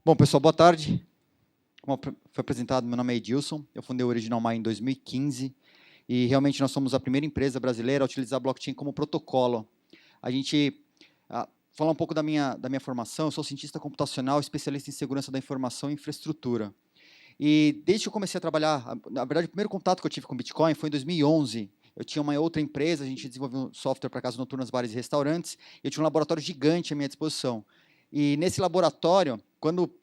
Bom, pessoal, boa tarde. Como foi apresentado, meu nome é Edilson, eu fundei o Original Mind em 2015 e realmente nós somos a primeira empresa brasileira a utilizar blockchain como protocolo. A gente, falar um pouco da minha formação, eu sou cientista computacional, especialista em segurança da informação e infraestrutura. E desde que eu comecei a trabalhar, na verdade, o primeiro contato que eu tive com Bitcoin foi em 2011. Eu tinha uma outra empresa, a gente desenvolveu um software para casas noturnas, bares e restaurantes, e eu tinha um laboratório gigante à minha disposição. E nesse laboratório, quando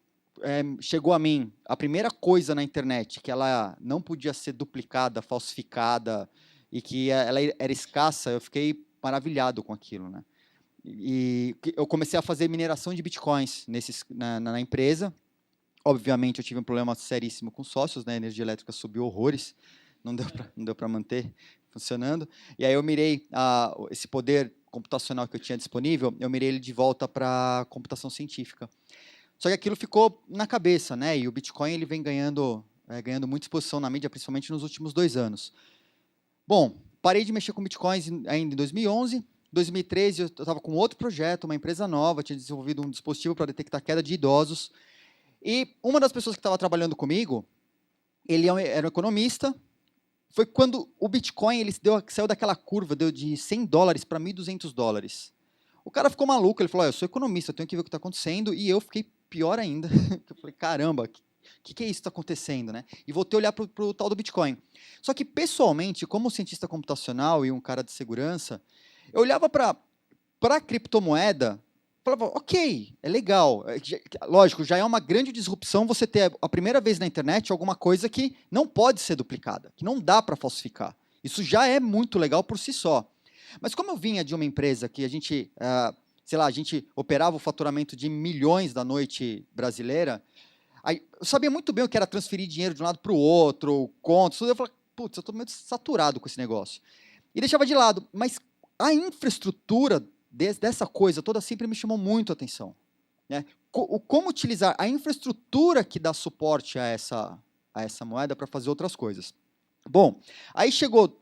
chegou a mim a primeira coisa na internet, que ela não podia ser duplicada, falsificada, e que ela era escassa, eu fiquei maravilhado com aquilo, né? E eu comecei a fazer mineração de bitcoins na empresa. Obviamente, eu tive um problema seríssimo com sócios, né? A energia elétrica subiu horrores, não deu para manter funcionando. E aí eu mirei esse poder computacional que eu tinha disponível, eu mirei ele de volta para a computação científica. Só que aquilo ficou na cabeça, né? E o Bitcoin ele vem ganhando muita exposição na mídia, principalmente nos últimos 2 anos. Bom, parei de mexer com Bitcoins ainda em 2011. Em 2013, eu estava com outro projeto, uma empresa nova, tinha desenvolvido um dispositivo para detectar queda de idosos. E uma das pessoas que estava trabalhando comigo, ele era um economista. Foi quando o Bitcoin ele saiu daquela curva, deu de $100 para $1.200. O cara ficou maluco, ele falou, eu sou economista, eu tenho que ver o que está acontecendo, e eu fiquei pior ainda. Eu falei, caramba, o que é isso que está acontecendo, né? E voltei a olhar para o tal do Bitcoin. Só que, pessoalmente, como cientista computacional e um cara de segurança, eu olhava para a criptomoeda, falava, ok, é legal. Lógico, já é uma grande disrupção você ter a primeira vez na internet alguma coisa que não pode ser duplicada, que não dá para falsificar. Isso já é muito legal por si só. Mas como eu vinha de uma empresa que a gente, a gente operava o faturamento de milhões da noite brasileira, aí eu sabia muito bem o que era transferir dinheiro de um lado para o outro, contas, tudo. Eu falei, putz, eu estou meio saturado com esse negócio. E deixava de lado. Mas a infraestrutura dessa coisa toda sempre me chamou muito a atenção, né? Como utilizar a infraestrutura que dá suporte a essa moeda para fazer outras coisas. Bom, aí chegou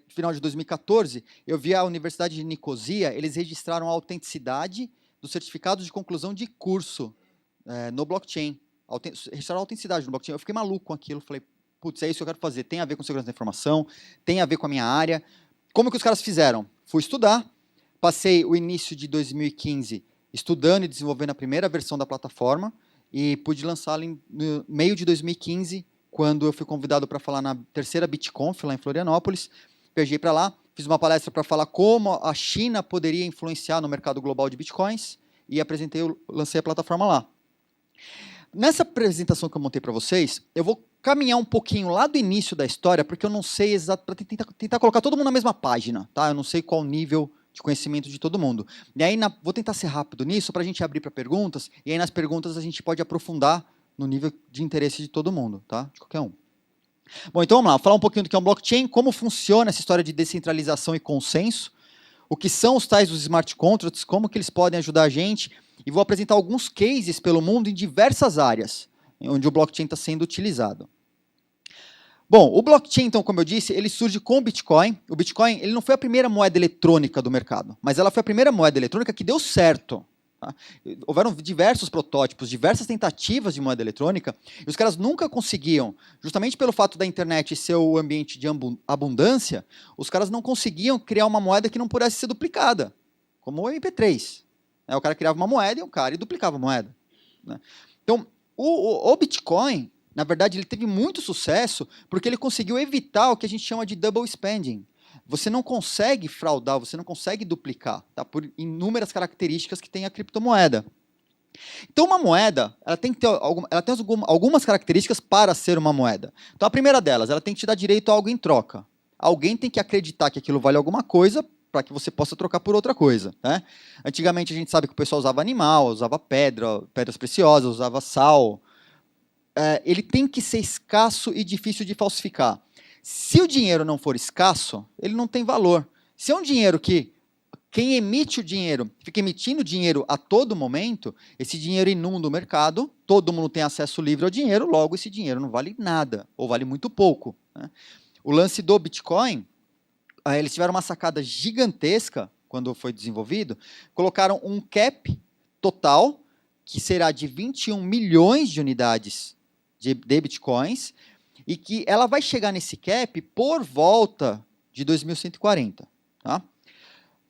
final de 2014, eu vi a Universidade de Nicosia, eles registraram a autenticidade do certificado de conclusão de curso no blockchain. Registraram a autenticidade no blockchain. Eu fiquei maluco com aquilo, falei, putz, é isso que eu quero fazer, tem a ver com segurança da informação, tem a ver com a minha área. Como que os caras fizeram? Fui estudar, passei o início de 2015 estudando e desenvolvendo a primeira versão da plataforma e pude lançá-la no meio de 2015, quando eu fui convidado para falar na terceira BitConf, lá em Florianópolis. Viajei para lá, fiz uma palestra para falar como a China poderia influenciar no mercado global de Bitcoins e lancei a plataforma lá. Nessa apresentação que eu montei para vocês, eu vou caminhar um pouquinho lá do início da história, porque eu não sei exato, para tentar colocar todo mundo na mesma página, tá? Eu não sei qual o nível de conhecimento de todo mundo. E aí, vou tentar ser rápido nisso, para a gente abrir para perguntas, e aí nas perguntas a gente pode aprofundar no nível de interesse de todo mundo, tá? De qualquer um. Bom, então vamos lá, vou falar um pouquinho do que é um blockchain, como funciona essa história de descentralização e consenso, o que são os tais dos smart contracts, como que eles podem ajudar a gente, e vou apresentar alguns cases pelo mundo em diversas áreas, onde o blockchain está sendo utilizado. Bom, o blockchain, então, como eu disse, ele surge com o Bitcoin. O Bitcoin ele não foi a primeira moeda eletrônica do mercado, mas ela foi a primeira moeda eletrônica que deu certo. Tá? Houveram diversos protótipos, diversas tentativas de moeda eletrônica, e os caras nunca conseguiam, justamente pelo fato da internet ser o ambiente de abundância, os caras não conseguiam criar uma moeda que não pudesse ser duplicada, como o MP3. O cara criava uma moeda e duplicava a moeda. Né? Então, o Bitcoin, na verdade, ele teve muito sucesso porque ele conseguiu evitar o que a gente chama de double spending. Você não consegue fraudar, você não consegue duplicar, tá? Por inúmeras características que tem a criptomoeda. Então, uma moeda, ela tem algumas características para ser uma moeda. Então, a primeira delas, ela tem que te dar direito a algo em troca. Alguém tem que acreditar que aquilo vale alguma coisa para que você possa trocar por outra coisa. Né? Antigamente, a gente sabe que o pessoal usava animal, usava pedras preciosas, usava sal. Ele tem que ser escasso e difícil de falsificar. Se o dinheiro não for escasso, ele não tem valor. Se é um dinheiro que quem emite o dinheiro fica emitindo dinheiro a todo momento, esse dinheiro inunda o mercado, todo mundo tem acesso livre ao dinheiro, logo esse dinheiro não vale nada, ou vale muito pouco. Né? O lance do Bitcoin, eles tiveram uma sacada gigantesca quando foi desenvolvido, colocaram um cap total que será de 21 milhões de unidades de bitcoins, e que ela vai chegar nesse cap por volta de 2140. Tá?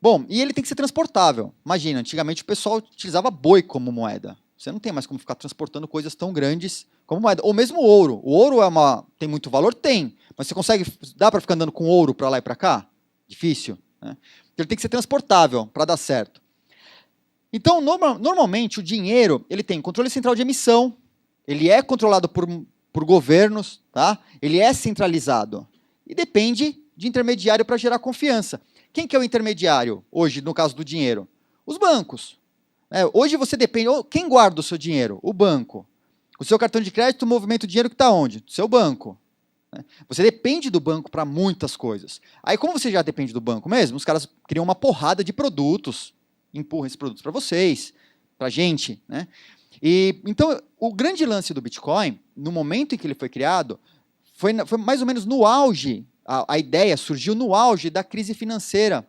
Bom, e ele tem que ser transportável. Imagina, antigamente o pessoal utilizava boi como moeda. Você não tem mais como ficar transportando coisas tão grandes como moeda. Ou mesmo ouro. O ouro tem muito valor? Tem. Mas você consegue, dá para ficar andando com ouro para lá e para cá? Difícil. Né? Ele tem que ser transportável para dar certo. Então, normalmente, o dinheiro ele tem controle central de emissão, ele é controlado por governos, tá? Ele é centralizado e depende de intermediário para gerar confiança. Quem que é o intermediário hoje, no caso do dinheiro? Os bancos. Hoje você depende... Quem guarda o seu dinheiro? O banco. O seu cartão de crédito movimenta o dinheiro que está onde? Do seu banco. Você depende do banco para muitas coisas. Aí, como você já depende do banco mesmo, os caras criam uma porrada de produtos, empurram esses produtos para vocês, para a gente, né? E, então, o grande lance do Bitcoin, no momento em que ele foi criado, foi mais ou menos no auge, a ideia surgiu no auge da crise financeira,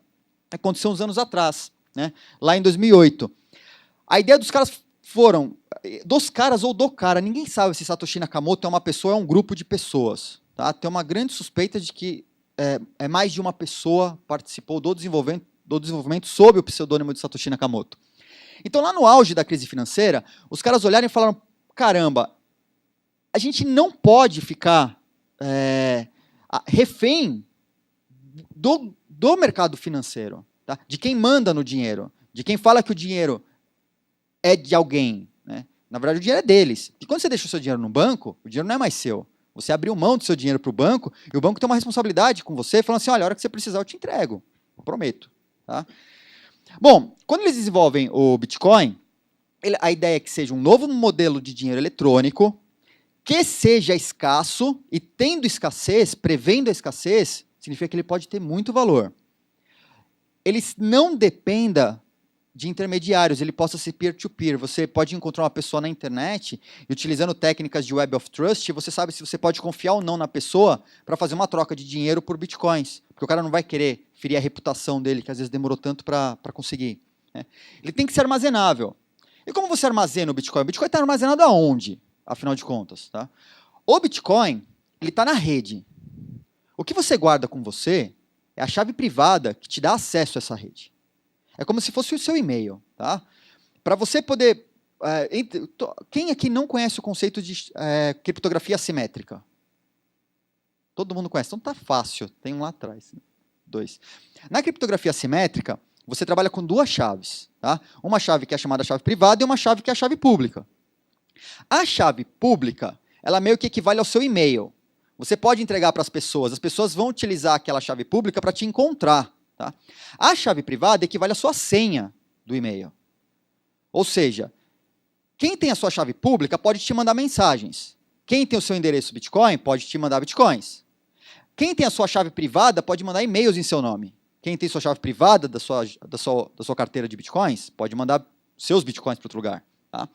que aconteceu uns anos atrás, né? Lá em 2008. A ideia dos caras foram, dos caras ou do cara, ninguém sabe se Satoshi Nakamoto é uma pessoa ou é um grupo de pessoas. Tá? Tem uma grande suspeita de que mais de uma pessoa participou do desenvolvimento sob o pseudônimo de Satoshi Nakamoto. Então, lá no auge da crise financeira, os caras olharam e falaram, caramba, a gente não pode ficar refém do mercado financeiro, tá? De quem manda no dinheiro, de quem fala que o dinheiro é de alguém. Né? Na verdade, o dinheiro é deles. E quando você deixa o seu dinheiro no banco, o dinheiro não é mais seu. Você abriu mão do seu dinheiro para o banco, e o banco tem uma responsabilidade com você, falando assim, olha, a hora que você precisar eu te entrego. Eu prometo. Tá? Bom, quando eles desenvolvem o Bitcoin, a ideia é que seja um novo modelo de dinheiro eletrônico, que seja escasso, e tendo escassez, prevendo a escassez, significa que ele pode ter muito valor. Ele não dependa de intermediários, ele possa ser peer-to-peer. Você pode encontrar uma pessoa na internet e, utilizando técnicas de Web of Trust, você sabe se você pode confiar ou não na pessoa para fazer uma troca de dinheiro por bitcoins. Porque o cara não vai querer ferir a reputação dele, que às vezes demorou tanto para conseguir. Né? Ele tem que ser armazenável. E como você armazena o Bitcoin? O Bitcoin está armazenado aonde, afinal de contas? Tá? O Bitcoin está na rede. O que você guarda com você é a chave privada que te dá acesso a essa rede. É como se fosse o seu e-mail. Tá? Para você poder... quem aqui não conhece o conceito de criptografia assimétrica? Todo mundo conhece. Então tá fácil. Tem um lá atrás. 2. Na criptografia assimétrica, você trabalha com duas chaves. Tá? Uma chave que é chamada chave privada e uma chave que é a chave pública. A chave pública, ela meio que equivale ao seu e-mail. Você pode entregar para as pessoas vão utilizar aquela chave pública para te encontrar. Tá? A chave privada equivale à sua senha do e-mail. Ou seja, quem tem a sua chave pública pode te mandar mensagens. Quem tem o seu endereço Bitcoin pode te mandar Bitcoins. Quem tem a sua chave privada pode mandar e-mails em seu nome. Quem tem sua chave privada da sua carteira de Bitcoins pode mandar seus Bitcoins para outro lugar. Tá?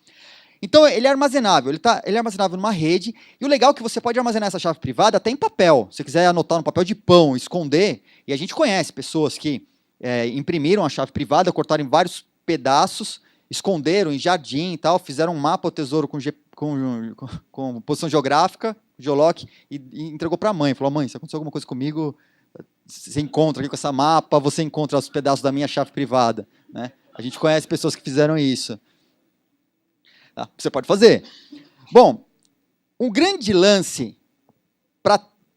Então, ele é armazenável. Ele é armazenável numa rede. E o legal é que você pode armazenar essa chave privada até em papel. Se você quiser anotar no papel de pão, esconder. E a gente conhece pessoas que imprimiram a chave privada, cortaram em vários pedaços, esconderam em jardim e tal, fizeram um mapa ao tesouro com posição geográfica, geoloc, e entregou para a mãe. Falou, mãe, se acontecer alguma coisa comigo, você encontra aqui com essa mapa, você encontra os pedaços da minha chave privada. Né? A gente conhece pessoas que fizeram isso. Tá? Você pode fazer. Bom, um grande lance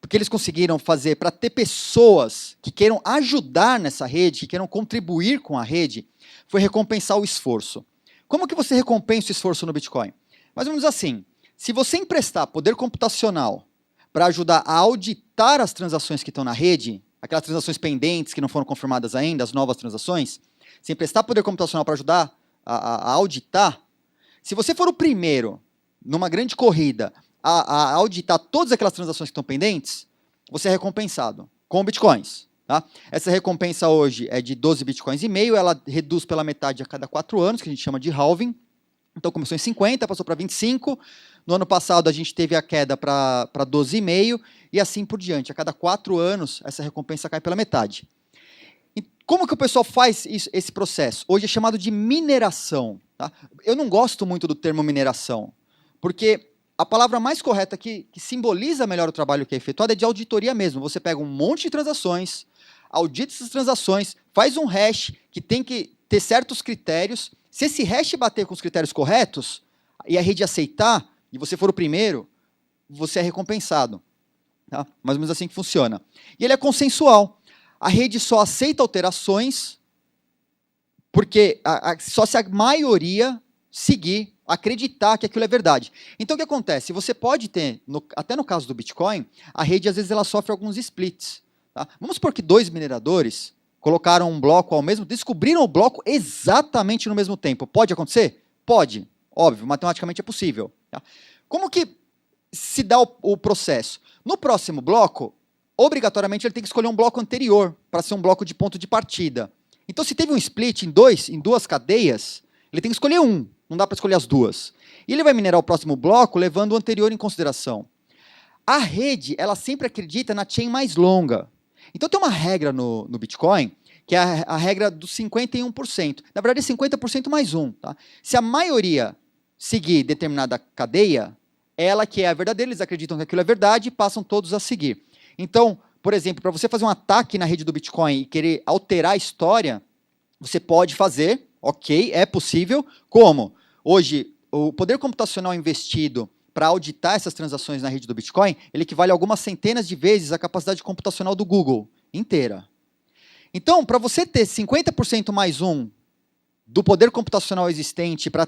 que eles conseguiram fazer para ter pessoas que queiram ajudar nessa rede, que queiram contribuir com a rede, foi recompensar o esforço. Como que você recompensa o esforço no Bitcoin? Mais ou menos assim, se você emprestar poder computacional para ajudar a auditar as transações que estão na rede, aquelas transações pendentes que não foram confirmadas ainda, as novas transações, se emprestar poder computacional para ajudar a auditar, se você for o primeiro, numa grande corrida, a auditar todas aquelas transações que estão pendentes, você é recompensado com bitcoins. Tá? Essa recompensa hoje é de 12 bitcoins e meio, ela reduz pela metade a cada 4 anos, que a gente chama de halving. Então começou em 50, passou para 25. No ano passado a gente teve a queda para 12,5 e assim por diante. A cada 4 anos essa recompensa cai pela metade. E como que o pessoal faz esse processo? Hoje é chamado de mineração. Tá? Eu não gosto muito do termo mineração, porque a palavra mais correta que simboliza melhor o trabalho que é efetuado é de auditoria mesmo. Você pega um monte de transações, audita essas transações, faz um hash que tem que ter certos critérios. Se esse hash bater com os critérios corretos, e a rede aceitar, e você for o primeiro, você é recompensado. Tá? Mais ou menos assim que funciona. E ele é consensual. A rede só aceita alterações porque só se a maioria seguir, acreditar que aquilo é verdade. Então, o que acontece? Você pode ter, até no caso do Bitcoin, a rede, às vezes, ela sofre alguns splits. Tá? Vamos supor que dois mineradores colocaram um bloco ao mesmo, descobriram o bloco exatamente no mesmo tempo. Pode acontecer? Pode. Óbvio, matematicamente é possível. Tá? Como que se dá o processo? No próximo bloco, obrigatoriamente ele tem que escolher um bloco anterior para ser um bloco de ponto de partida. Então, se teve um split em duas cadeias, ele tem que escolher um, não dá para escolher as duas. E ele vai minerar o próximo bloco levando o anterior em consideração. A rede, ela sempre acredita na chain mais longa. Então, tem uma regra no Bitcoin, que é a regra dos 51%. Na verdade, é 50% mais um. Tá? Se a maioria seguir determinada cadeia, ela que é a verdadeira, eles acreditam que aquilo é verdade e passam todos a seguir. Então, por exemplo, para você fazer um ataque na rede do Bitcoin e querer alterar a história, você pode fazer, ok, é possível. Como? Hoje, o poder computacional investido para auditar essas transações na rede do Bitcoin, ele equivale a algumas centenas de vezes a capacidade computacional do Google inteira. Então, para você ter 50% mais um do poder computacional existente para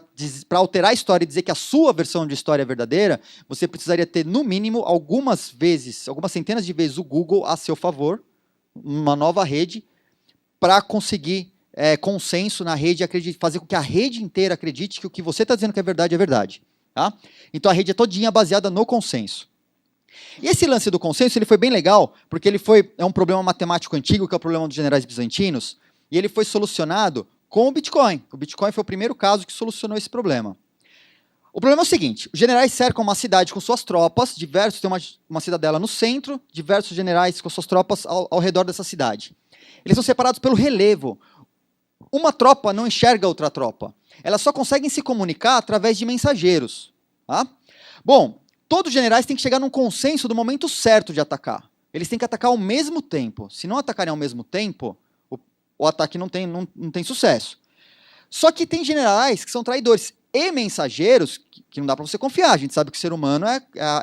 alterar a história e dizer que a sua versão de história é verdadeira, você precisaria ter, no mínimo, algumas centenas de vezes o Google a seu favor, uma nova rede, para conseguir consenso na rede e fazer com que a rede inteira acredite que o que você está dizendo que é verdade é verdade. Tá? Então, a rede é todinha baseada no consenso. E esse lance do consenso ele foi bem legal, porque é um problema matemático antigo, que é o problema dos generais bizantinos, e ele foi solucionado com o Bitcoin. O Bitcoin foi o primeiro caso que solucionou esse problema. O problema é o seguinte, os generais cercam uma cidade com suas tropas, tem uma cidadela no centro, diversos generais com suas tropas ao redor dessa cidade. Eles são separados pelo relevo. Uma tropa não enxerga outra tropa. Elas só conseguem se comunicar através de mensageiros. Tá? Bom, todos os generais têm que chegar num consenso do momento certo de atacar. Eles têm que atacar ao mesmo tempo. Se não atacarem ao mesmo tempo, o ataque não tem sucesso. Só que tem generais que são traidores e mensageiros que não dá para você confiar. A gente sabe que o ser humano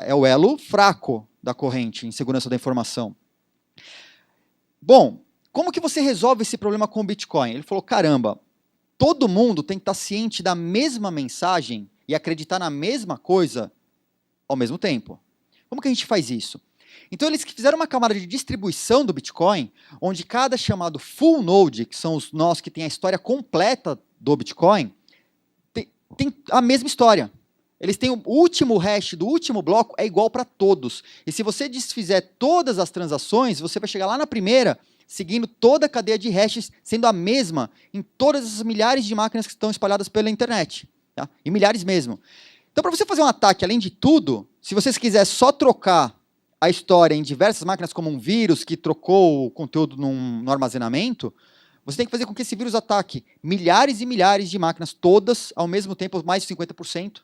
é o elo fraco da corrente em segurança da informação. Bom, como que você resolve esse problema com o Bitcoin? Ele falou, caramba, todo mundo tem que estar ciente da mesma mensagem e acreditar na mesma coisa ao mesmo tempo. Como que a gente faz isso? Então, eles fizeram uma camada de distribuição do Bitcoin, onde cada chamado full node, que são os nós que têm a história completa do Bitcoin, tem a mesma história. Eles têm o último hash do último bloco é igual para todos. E se você desfizer todas as transações, você vai chegar lá na primeira, seguindo toda a cadeia de hashes, sendo a mesma em todas as milhares de máquinas que estão espalhadas pela internet. Tá? E milhares mesmo. Então, para você fazer um ataque, além de tudo, se você quiser só trocar a história em diversas máquinas, como um vírus que trocou o conteúdo no armazenamento, você tem que fazer com que esse vírus ataque milhares e milhares de máquinas, todas ao mesmo tempo, mais de 50%,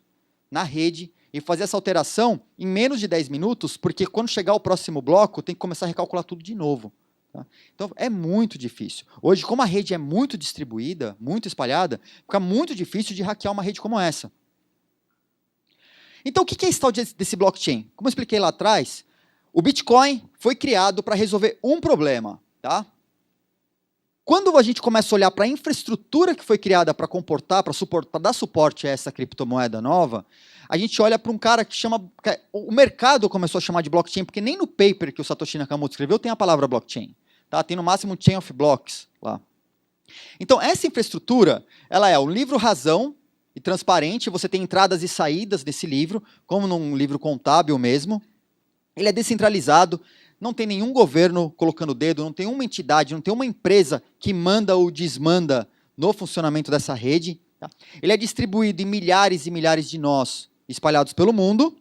na rede, e fazer essa alteração em menos de 10 minutos, porque quando chegar o próximo bloco, tem que começar a recalcular tudo de novo. Tá? Então, é muito difícil. Hoje, como a rede é muito distribuída, muito espalhada, fica muito difícil de hackear uma rede como essa. Então, o que é esse tal desse blockchain? Como eu expliquei lá atrás, o Bitcoin foi criado para resolver um problema. Tá? Quando a gente começa a olhar para a infraestrutura que foi criada para dar suporte a essa criptomoeda nova, a gente olha para um cara que chama... O mercado começou a chamar de blockchain, porque nem no paper que o Satoshi Nakamoto escreveu tem a palavra blockchain. Tá? Tem no máximo chain of blocks lá. Então, essa infraestrutura, ela é um livro razão e transparente, você tem entradas e saídas desse livro, como num livro contábil mesmo. Ele é descentralizado, não tem nenhum governo colocando o dedo, não tem uma entidade, não tem uma empresa que manda ou desmanda no funcionamento dessa rede. Tá? Ele é distribuído em milhares e milhares de nós espalhados pelo mundo.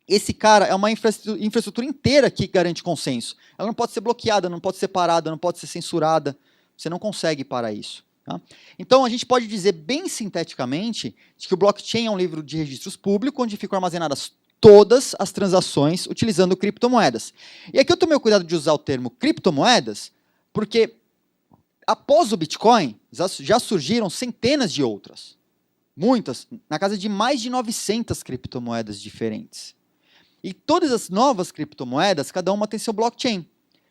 Esse cara é uma infraestrutura inteira que garante consenso. Ela não pode ser bloqueada, não pode ser parada, não pode ser censurada. Você não consegue parar isso. Tá? Então, a gente pode dizer bem sinteticamente de que o blockchain é um livro de registros público onde ficam armazenadas todas as transações utilizando criptomoedas. E aqui eu tomei o cuidado de usar o termo criptomoedas, porque após o Bitcoin, já surgiram centenas de outras. Muitas, na casa de mais de 900 criptomoedas diferentes. E todas as novas criptomoedas, cada uma tem seu blockchain,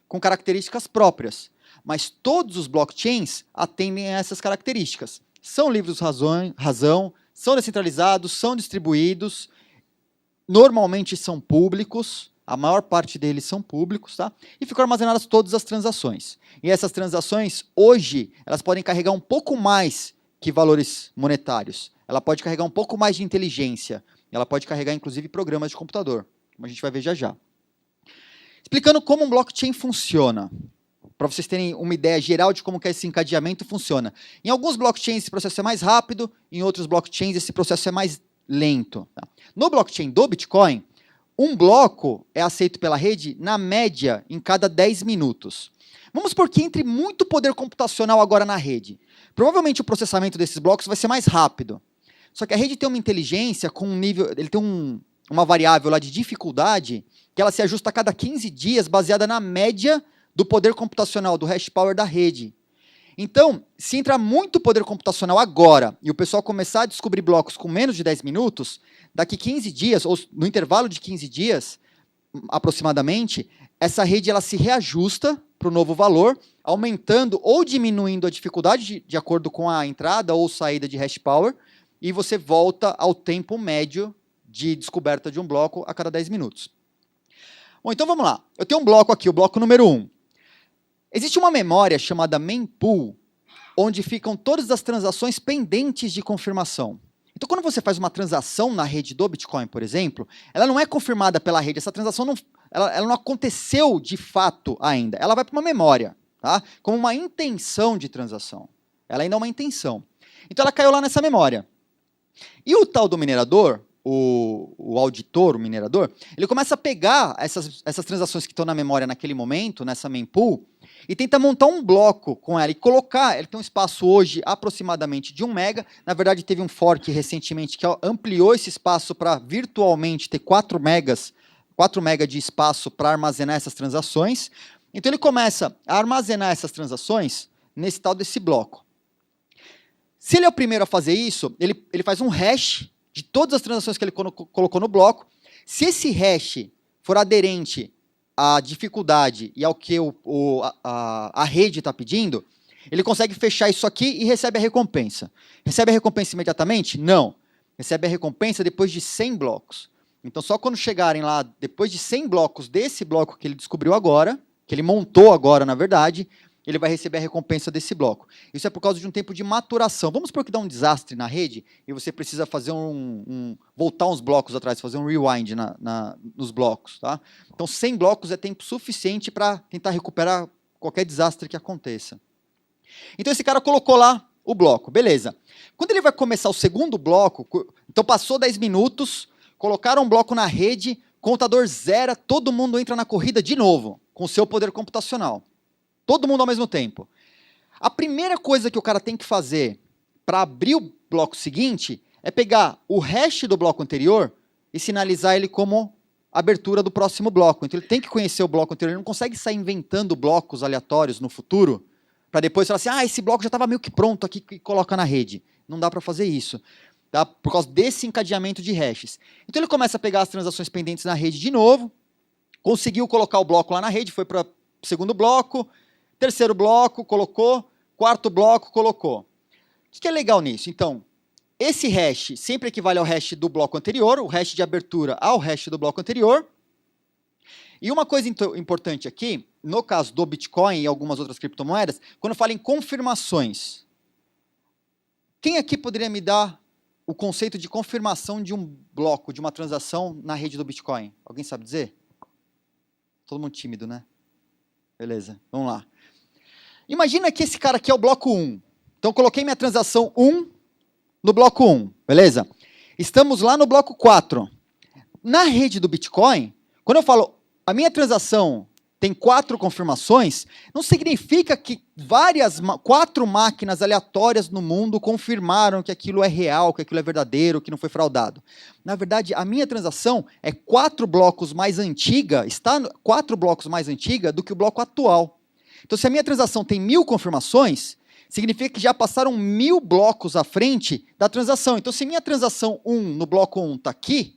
com características próprias. Mas todos os blockchains atendem a essas características. São livros razão, são descentralizados, são distribuídos, normalmente são públicos, a maior parte deles são públicos, tá? E ficam armazenadas todas as transações. E essas transações, hoje, elas podem carregar um pouco mais que valores monetários. Ela pode carregar um pouco mais de inteligência. Ela pode carregar, inclusive, programas de computador, como a gente vai ver já já. Explicando como um blockchain funciona, para vocês terem uma ideia geral de como que esse encadeamento funciona. Em alguns blockchains esse processo é mais rápido, em outros blockchains esse processo é mais lento. Tá? No blockchain do Bitcoin, um bloco é aceito pela rede, na média, em cada 10 minutos. Vamos supor que entre muito poder computacional agora na rede. Provavelmente o processamento desses blocos vai ser mais rápido. Só que a rede tem uma inteligência com um nível, ele tem uma variável lá de dificuldade que ela se ajusta a cada 15 dias, baseada na média do poder computacional, do hash power da rede. Então, se entrar muito poder computacional agora e o pessoal começar a descobrir blocos com menos de 10 minutos, daqui 15 dias, ou no intervalo de 15 dias, aproximadamente, essa rede ela se reajusta para o novo valor, aumentando ou diminuindo a dificuldade de acordo com a entrada ou saída de hash power, e você volta ao tempo médio de descoberta de um bloco a cada 10 minutos. Bom, então vamos lá. Eu tenho um bloco aqui, o bloco número 1. Existe uma memória chamada mempool, onde ficam todas as transações pendentes de confirmação. Então, quando você faz uma transação na rede do Bitcoin, por exemplo, ela não é confirmada pela rede, essa transação ela não aconteceu de fato ainda. Ela vai para uma memória, tá? Como uma intenção de transação. Ela ainda é uma intenção. Então, ela caiu lá nessa memória. E o tal do minerador, o auditor, o minerador, ele começa a pegar essas transações que estão na memória naquele momento, nessa mempool, e tenta montar um bloco com ela e colocar. Ele tem um espaço hoje aproximadamente de 1 mega. Na verdade, teve um fork recentemente que ampliou esse espaço para virtualmente ter 4 megas de espaço para armazenar essas transações. Então ele começa a armazenar essas transações nesse tal desse bloco. Se ele é o primeiro a fazer isso, ele faz um hash de todas as transações que ele colocou no bloco. Se esse hash for aderente à dificuldade e ao que a rede está pedindo, ele consegue fechar isso aqui e recebe a recompensa. Recebe a recompensa imediatamente? Não. Recebe a recompensa depois de 100 blocos. Então, só quando chegarem lá, depois de 100 blocos desse bloco que ele descobriu agora, que ele montou agora, na verdade, ele vai receber a recompensa desse bloco. Isso é por causa de um tempo de maturação. Vamos supor que dá um desastre na rede e você precisa fazer voltar uns blocos atrás, fazer um rewind nos blocos. Tá? Então, 100 blocos é tempo suficiente para tentar recuperar qualquer desastre que aconteça. Então, esse cara colocou lá o bloco, beleza. Quando ele vai começar o segundo bloco, então passou 10 minutos, colocaram um bloco na rede, contador zera, todo mundo entra na corrida de novo, com o seu poder computacional. Todo mundo ao mesmo tempo. A primeira coisa que o cara tem que fazer para abrir o bloco seguinte é pegar o hash do bloco anterior e sinalizar ele como abertura do próximo bloco. Então ele tem que conhecer o bloco anterior, ele não consegue sair inventando blocos aleatórios no futuro para depois falar assim, esse bloco já estava meio que pronto aqui e coloca na rede. Não dá para fazer isso, tá? Por causa desse encadeamento de hashes. Então ele começa a pegar as transações pendentes na rede de novo, conseguiu colocar o bloco lá na rede, foi para o segundo bloco, terceiro bloco, colocou. Quarto bloco, colocou. O que é legal nisso? Então, esse hash sempre equivale ao hash do bloco anterior, o hash de abertura ao hash do bloco anterior. E uma coisa importante aqui, no caso do Bitcoin e algumas outras criptomoedas, quando eu falo em confirmações, quem aqui poderia me dar o conceito de confirmação de um bloco, de uma transação na rede do Bitcoin? Alguém sabe dizer? Todo mundo tímido, né? Beleza, vamos lá. Imagina que esse cara aqui é o bloco 1. Então, coloquei minha transação 1 no bloco 1, beleza? Estamos lá no bloco 4. Na rede do Bitcoin, quando eu falo a minha transação tem 4 confirmações, não significa que 4 máquinas aleatórias no mundo confirmaram que aquilo é real, que aquilo é verdadeiro, que não foi fraudado. Na verdade, a minha transação é 4 blocos mais antiga, está 4 blocos mais antiga do que o bloco atual. Então, se a minha transação tem 1000 confirmações, significa que já passaram 1000 blocos à frente da transação. Então, se minha transação 1 no bloco 1 está aqui,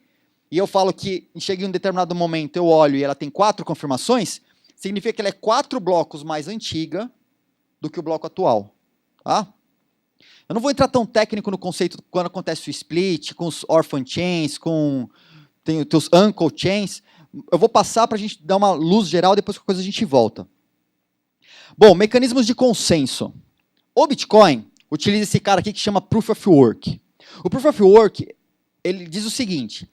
e eu falo que chega em um determinado momento, eu olho e ela tem 4 confirmações, significa que ela é 4 blocos mais antiga do que o bloco atual. Tá? Eu não vou entrar tão técnico no conceito quando acontece o split, com os orphan chains, tem os teus uncle chains. Eu vou passar para a gente dar uma luz geral, depois qualquer coisa a gente volta. Bom, mecanismos de consenso. O Bitcoin utiliza esse cara aqui que chama Proof of Work. O Proof of Work, ele diz o seguinte: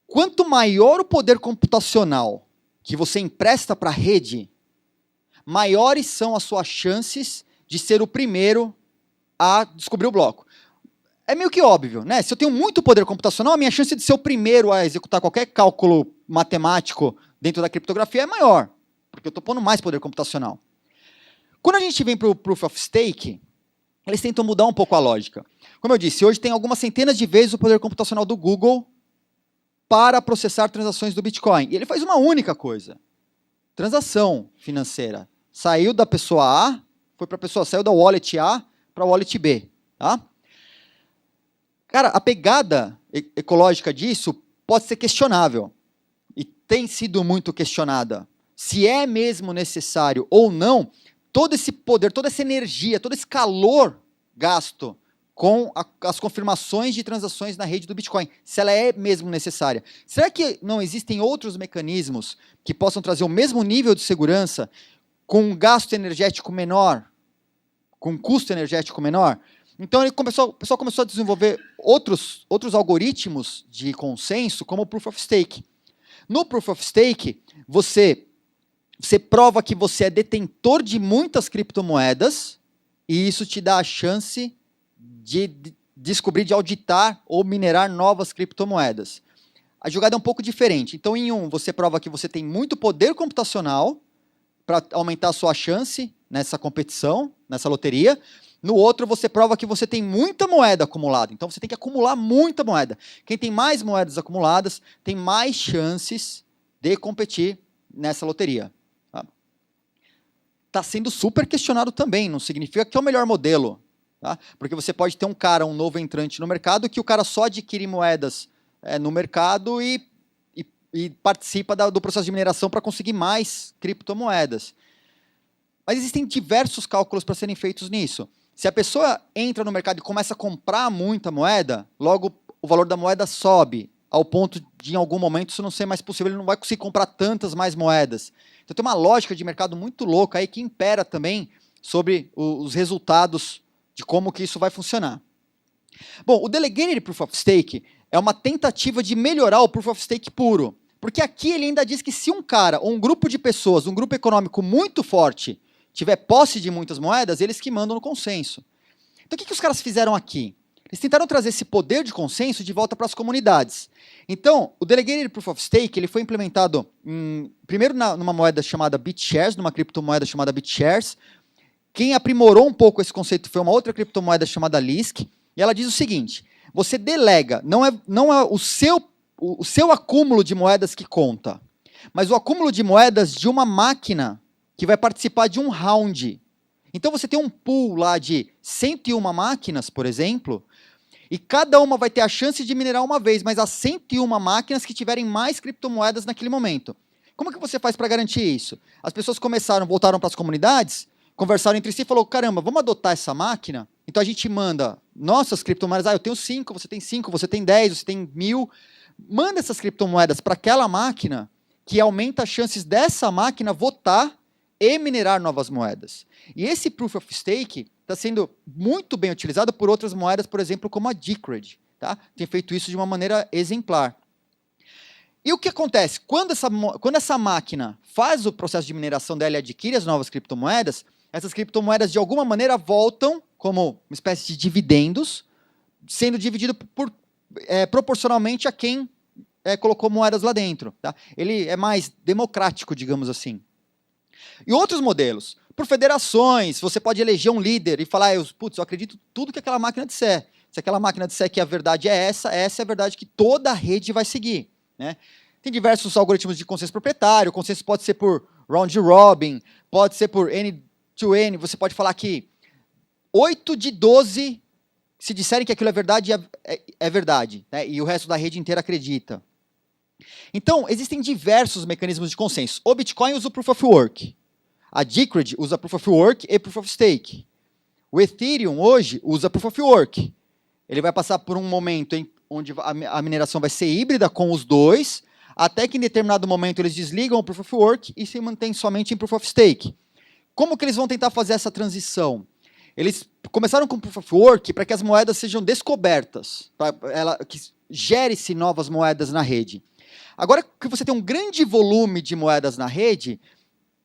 quanto maior o poder computacional que você empresta para a rede, maiores são as suas chances de ser o primeiro a descobrir o bloco. É meio que óbvio, né? Se eu tenho muito poder computacional, a minha chance de ser o primeiro a executar qualquer cálculo matemático dentro da criptografia é maior, porque eu estou pondo mais poder computacional. Quando a gente vem para o Proof of Stake, eles tentam mudar um pouco a lógica. Como eu disse, hoje tem algumas centenas de vezes o poder computacional do Google para processar transações do Bitcoin. E ele faz uma única coisa: transação financeira. Saiu da pessoa A, foi para a pessoa, saiu da wallet A para a wallet B. Tá? Cara, a pegada ecológica disso pode ser questionável. E tem sido muito questionada. Se é mesmo necessário ou não, todo esse poder, toda essa energia, todo esse calor gasto com as confirmações de transações na rede do Bitcoin, se ela é mesmo necessária. Será que não existem outros mecanismos que possam trazer o mesmo nível de segurança com um gasto energético menor, com um custo energético menor? Então o pessoal começou a desenvolver outros algoritmos de consenso, como o Proof of Stake. No Proof of Stake, você prova que você é detentor de muitas criptomoedas e isso te dá a chance de descobrir, de auditar ou minerar novas criptomoedas. A jogada é um pouco diferente. Então, em um, você prova que você tem muito poder computacional para aumentar a sua chance nessa competição, nessa loteria. No outro, você prova que você tem muita moeda acumulada. Então, você tem que acumular muita moeda. Quem tem mais moedas acumuladas tem mais chances de competir nessa loteria. Está sendo super questionado também. Não significa que é o melhor modelo. Tá? Porque você pode ter um novo entrante no mercado, que o cara só adquire moedas no mercado e participa do processo de mineração para conseguir mais criptomoedas. Mas existem diversos cálculos para serem feitos nisso. Se a pessoa entra no mercado e começa a comprar muita moeda, logo o valor da moeda sobe, ao ponto de, em algum momento, isso não ser mais possível, ele não vai conseguir comprar tantas mais moedas. Então tem uma lógica de mercado muito louca aí que impera também sobre os resultados de como que isso vai funcionar. Bom, o Delegated Proof of Stake é uma tentativa de melhorar o Proof of Stake puro. Porque aqui ele ainda diz que se um cara ou um grupo de pessoas, um grupo econômico muito forte, tiver posse de muitas moedas, eles que mandam no consenso. Então o que os caras fizeram aqui? Eles tentaram trazer esse poder de consenso de volta para as comunidades. Então, o Delegated Proof of Stake ele foi implementado primeiro numa moeda chamada BitShares, numa criptomoeda chamada BitShares. Quem aprimorou um pouco esse conceito foi uma outra criptomoeda chamada Lisk, e ela diz o seguinte: você delega, não é o seu acúmulo de moedas que conta, mas o acúmulo de moedas de uma máquina que vai participar de um round. Então você tem um pool lá de 101 máquinas, por exemplo, e cada uma vai ter a chance de minerar uma vez, mas as 101 máquinas que tiverem mais criptomoedas naquele momento. Como que você faz para garantir isso? As pessoas voltaram para as comunidades, conversaram entre si e falaram: caramba, vamos adotar essa máquina? Então a gente manda nossas criptomoedas, eu tenho 5, você tem 5, você tem 10, você tem 1000. Manda essas criptomoedas para aquela máquina que aumenta as chances dessa máquina votar e minerar novas moedas. E esse Proof of Stake está sendo muito bem utilizado por outras moedas, por exemplo, como a Decred. Tá? Tem feito isso de uma maneira exemplar. E o que acontece? Quando essa máquina faz o processo de mineração dela e adquire as novas criptomoedas, essas criptomoedas, de alguma maneira, voltam como uma espécie de dividendos, sendo dividido proporcionalmente a quem colocou moedas lá dentro. Tá? Ele é mais democrático, digamos assim. E outros modelos, por federações, você pode eleger um líder e falar, eu acredito em tudo que aquela máquina disser. Se aquela máquina disser que a verdade é essa é a verdade que toda a rede vai seguir. Né? Tem diversos algoritmos de consenso proprietário, o consenso pode ser por round robin, pode ser por N2N, você pode falar que 8 de 12, se disserem que aquilo é verdade, é verdade, né? E o resto da rede inteira acredita. Então, existem diversos mecanismos de consenso. O Bitcoin usa o Proof of Work. A Decred usa Proof of Work e Proof of Stake. O Ethereum, hoje, usa Proof of Work. Ele vai passar por um momento onde a mineração vai ser híbrida com os dois, até que em determinado momento eles desligam o Proof of Work e se mantém somente em Proof of Stake. Como que eles vão tentar fazer essa transição? Eles começaram com Proof of Work para que as moedas sejam descobertas, para que gere-se novas moedas na rede. Agora que você tem um grande volume de moedas na rede,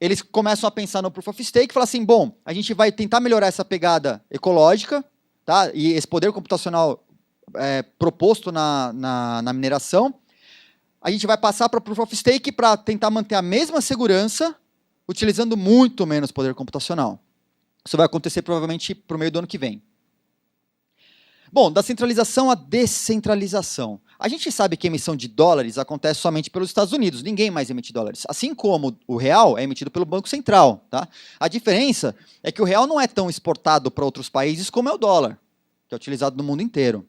eles começam a pensar no Proof of Stake e falar assim, bom, a gente vai tentar melhorar essa pegada ecológica, tá? E esse poder computacional proposto na mineração. A gente vai passar para o Proof of Stake para tentar manter a mesma segurança, utilizando muito menos poder computacional. Isso vai acontecer provavelmente para o meio do ano que vem. Bom, da centralização à descentralização. A gente sabe que a emissão de dólares acontece somente pelos Estados Unidos, ninguém mais emite dólares. Assim como o real é emitido pelo Banco Central. Tá? A diferença é que o real não é tão exportado para outros países como é o dólar, que é utilizado no mundo inteiro.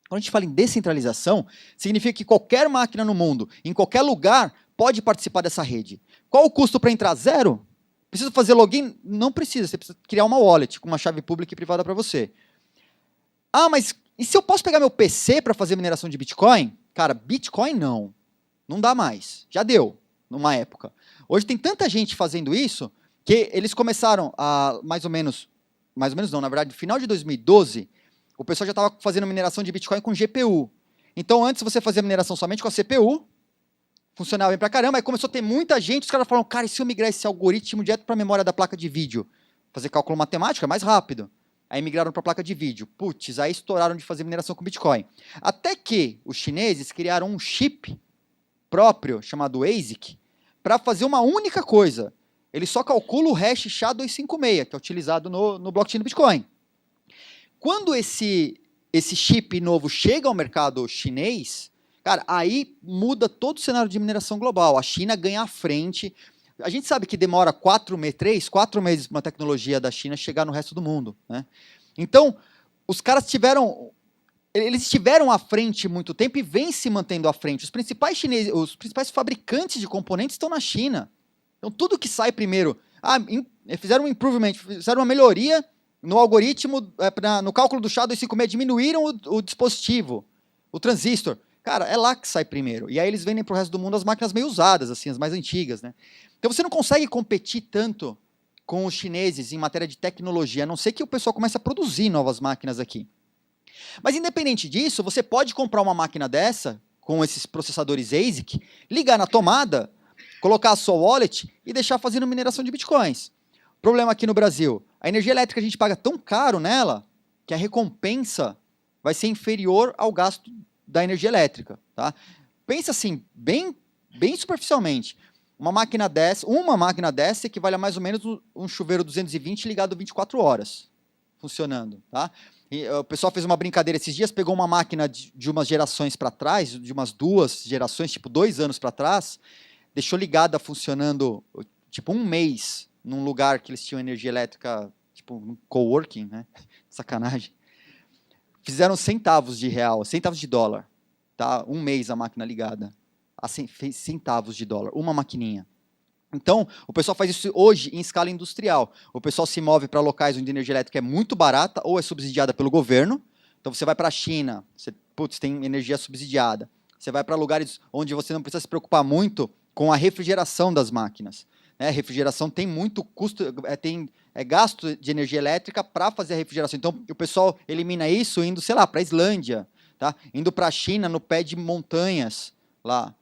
Quando a gente fala em descentralização, significa que qualquer máquina no mundo, em qualquer lugar, pode participar dessa rede. Qual o custo para entrar? Zero. Precisa fazer login? Não precisa, você precisa criar uma wallet com uma chave pública e privada para você. Ah, mas e se eu posso pegar meu PC para fazer mineração de Bitcoin? Cara, Bitcoin não. Não dá mais. Já deu, numa época. Hoje tem tanta gente fazendo isso que eles começaram a, mais ou menos não, na verdade, no final de 2012, o pessoal já estava fazendo mineração de Bitcoin com GPU. Então, antes você fazia mineração somente com a CPU, funcionava bem pra caramba, aí começou a ter muita gente, os caras falaram, cara, e se eu migrar esse algoritmo direto para a memória da placa de vídeo? Fazer cálculo matemático é mais rápido. Aí migraram para a placa de vídeo. Putz, aí estouraram de fazer mineração com Bitcoin. Até que os chineses criaram um chip próprio, chamado ASIC, para fazer uma única coisa. Ele só calcula o hash SHA-256, que é utilizado no blockchain do Bitcoin. Quando esse chip novo chega ao mercado chinês, cara, aí muda todo o cenário de mineração global. A China ganha à frente. A gente sabe que demora 4 meses para uma tecnologia da China chegar no resto do mundo. Né? Então, os caras eles estiveram à frente muito tempo e vêm se mantendo à frente. Os principais fabricantes de componentes estão na China. Então, tudo que sai primeiro... fizeram um improvement, fizeram uma melhoria no algoritmo, no cálculo do SHA-256, diminuíram o dispositivo, o transistor. Cara, é lá que sai primeiro. E aí eles vendem para o resto do mundo as máquinas meio usadas, assim, as mais antigas, né? Então você não consegue competir tanto com os chineses em matéria de tecnologia, a não ser que o pessoal comece a produzir novas máquinas aqui. Mas independente disso, você pode comprar uma máquina dessa, com esses processadores ASIC, ligar na tomada, colocar a sua wallet e deixar fazendo mineração de bitcoins. Problema aqui no Brasil, a energia elétrica a gente paga tão caro nela, que a recompensa vai ser inferior ao gasto da energia elétrica. Tá? Pensa assim, bem superficialmente. Uma máquina dessa equivale a mais ou menos um chuveiro 220 ligado 24 horas, funcionando. Tá? E o pessoal fez uma brincadeira esses dias, pegou uma máquina de umas gerações para trás, de umas 2 gerações, tipo 2 anos para trás, deixou ligada, funcionando tipo 1 mês, num lugar que eles tinham energia elétrica, tipo um coworking, né? Sacanagem. Fizeram centavos de real, centavos de dólar. Tá? 1 mês a máquina ligada. Centavos de dólar, uma maquininha. Então, o pessoal faz isso hoje em escala industrial. O pessoal se move para locais onde a energia elétrica é muito barata ou é subsidiada pelo governo. Então, você vai para a China, tem energia subsidiada. Você vai para lugares onde você não precisa se preocupar muito com a refrigeração das máquinas. A refrigeração tem muito custo, tem gasto de energia elétrica para fazer a refrigeração. Então, o pessoal elimina isso indo, sei lá, para a Islândia, tá? Indo para a China no pé de montanhas lá,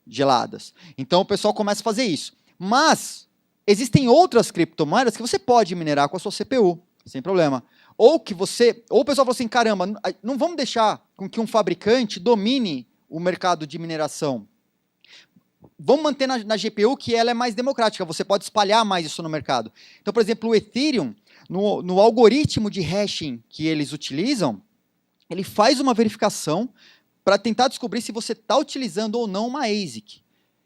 geladas. Então, o pessoal começa a fazer isso. Mas existem outras criptomoedas que você pode minerar com a sua CPU, sem problema. Ou o pessoal fala assim, caramba, não vamos deixar com que um fabricante domine o mercado de mineração? Vamos manter na GPU, que ela é mais democrática, você pode espalhar mais isso no mercado. Então, por exemplo, o Ethereum, no algoritmo de hashing que eles utilizam, ele faz uma verificação para tentar descobrir se você está utilizando ou não uma ASIC.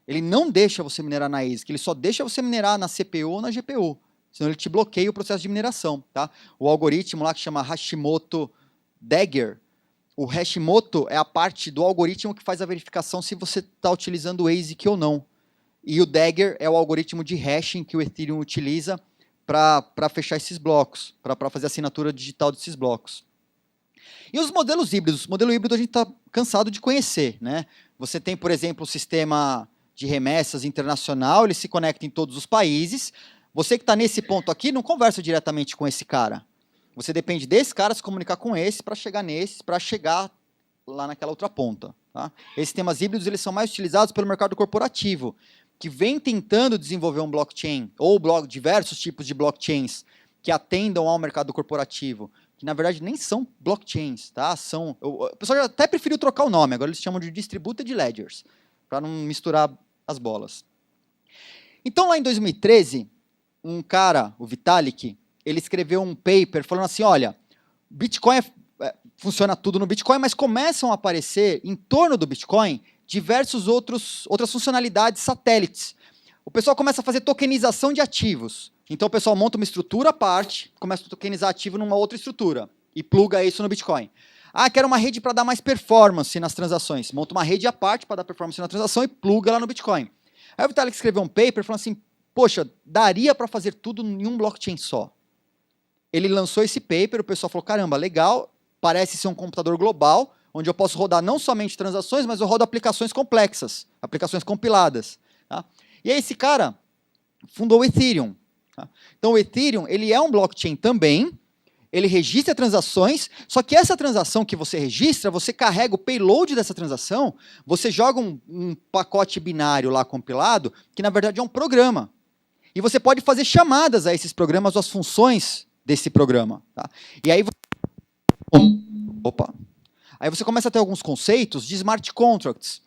Ele não deixa você minerar na ASIC, ele só deixa você minerar na CPU ou na GPU, senão ele te bloqueia o processo de mineração. Tá? O algoritmo lá que chama Hashimoto Dagger, o Hashimoto é a parte do algoritmo que faz a verificação se você está utilizando o ASIC ou não. E o Dagger é o algoritmo de hashing que o Ethereum utiliza para fechar esses blocos, para fazer a assinatura digital desses blocos. E os modelos híbridos? O modelo híbrido a gente está cansado de conhecer. Né? Você tem, por exemplo, o sistema de remessas internacional, ele se conecta em todos os países. Você que está nesse ponto aqui não conversa diretamente com esse cara. Você depende desse cara se comunicar com esse para chegar nesse, para chegar lá naquela outra ponta. Tá? Esses sistemas híbridos eles são mais utilizados pelo mercado corporativo, que vem tentando desenvolver um blockchain, ou diversos tipos de blockchains que atendam ao mercado corporativo, que na verdade nem são blockchains. Tá? O pessoal já até preferiu trocar o nome, agora eles chamam de distributed ledgers, para não misturar as bolas. Então lá em 2013, um cara, o Vitalik, ele escreveu um paper falando assim, olha, Bitcoin funciona tudo no Bitcoin, mas começam a aparecer em torno do Bitcoin outras funcionalidades satélites. O pessoal começa a fazer tokenização de ativos. Então o pessoal monta uma estrutura à parte, começa a tokenizar ativo numa outra estrutura e pluga isso no Bitcoin. Ah, quero uma rede para dar mais performance nas transações. Monta uma rede à parte para dar performance na transação e pluga lá no Bitcoin. Aí o Vitalik escreveu um paper falando assim, poxa, daria para fazer tudo em um blockchain só. Ele lançou esse paper, o pessoal falou, caramba, legal, parece ser um computador global, onde eu posso rodar não somente transações, mas eu rodo aplicações complexas, aplicações compiladas. Tá? E aí esse cara fundou o Ethereum. Tá? Então o Ethereum, ele é um blockchain também, ele registra transações, só que essa transação que você registra, você carrega o payload dessa transação, você joga um pacote binário lá compilado, que na verdade é um programa. E você pode fazer chamadas a esses programas ou as funções desse programa. Tá? E aí Aí você começa a ter alguns conceitos de smart contracts,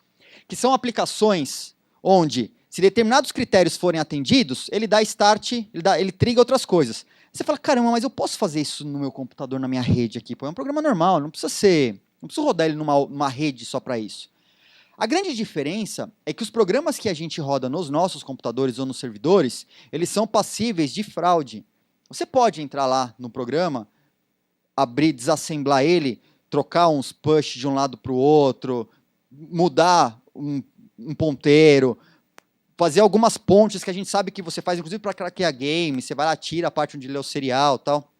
que são aplicações onde, se determinados critérios forem atendidos, ele dá start, ele triga outras coisas. Você fala, caramba, mas eu posso fazer isso no meu computador, na minha rede aqui. Pô, é um programa normal, não preciso rodar ele numa rede só para isso. A grande diferença é que os programas que a gente roda nos nossos computadores ou nos servidores, eles são passíveis de fraude. Você pode entrar lá no programa, abrir, desassemblar ele, trocar uns push de um lado para o outro, mudar um ponteiro, fazer algumas pontes que a gente sabe que você faz, inclusive para craquear game, você vai lá, tira a parte onde lê o serial e tal.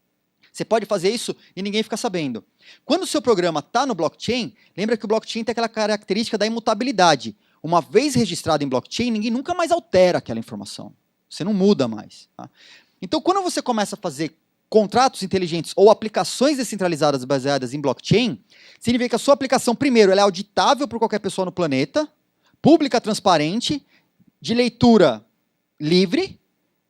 Você pode fazer isso e ninguém fica sabendo. Quando o seu programa está no blockchain, lembra que o blockchain tem aquela característica da imutabilidade. Uma vez registrado em blockchain, ninguém nunca mais altera aquela informação. Você não muda mais. Tá? Então, quando você começa a fazer contratos inteligentes ou aplicações descentralizadas baseadas em blockchain, significa que a sua aplicação, primeiro, ela é auditável por qualquer pessoa no planeta, pública, transparente, de leitura livre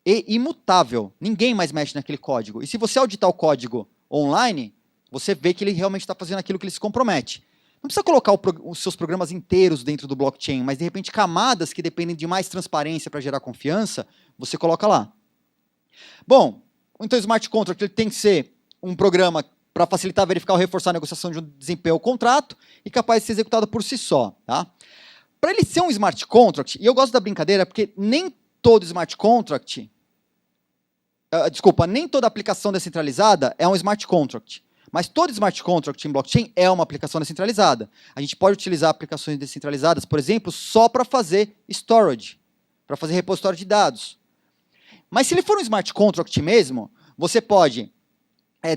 e imutável. Ninguém mais mexe naquele código. E se você auditar o código online, você vê que ele realmente está fazendo aquilo que ele se compromete. Não precisa colocar os seus programas inteiros dentro do blockchain, mas, de repente, camadas que dependem de mais transparência para gerar confiança, você coloca lá. Bom, então o Smart Contract ele tem que ser um programa para facilitar, verificar ou reforçar a negociação de um desempenho ao contrato e capaz de ser executado por si só. Tá? Para ele ser um Smart Contract, e eu gosto da brincadeira porque nem todo Smart Contract, nem toda aplicação descentralizada é um Smart Contract. Mas todo Smart Contract em blockchain é uma aplicação descentralizada. A gente pode utilizar aplicações descentralizadas, por exemplo, só para fazer storage, para fazer repositório de dados. Mas se ele for um Smart Contract mesmo, você pode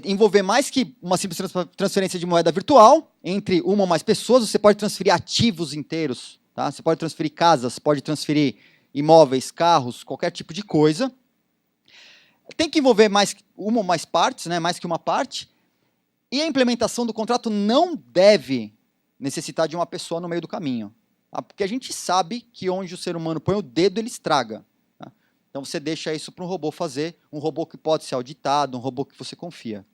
envolver mais que uma simples transferência de moeda virtual entre uma ou mais pessoas, você pode transferir ativos inteiros, tá? Você pode transferir casas, pode transferir imóveis, carros, qualquer tipo de coisa. Tem que envolver mais uma ou mais partes, né? Mais que uma parte. E a implementação do contrato não deve necessitar de uma pessoa no meio do caminho. Tá? Porque a gente sabe que onde o ser humano põe o dedo, ele estraga. Tá? Então você deixa isso para um robô fazer, um robô que pode ser auditado, um robô que você confia.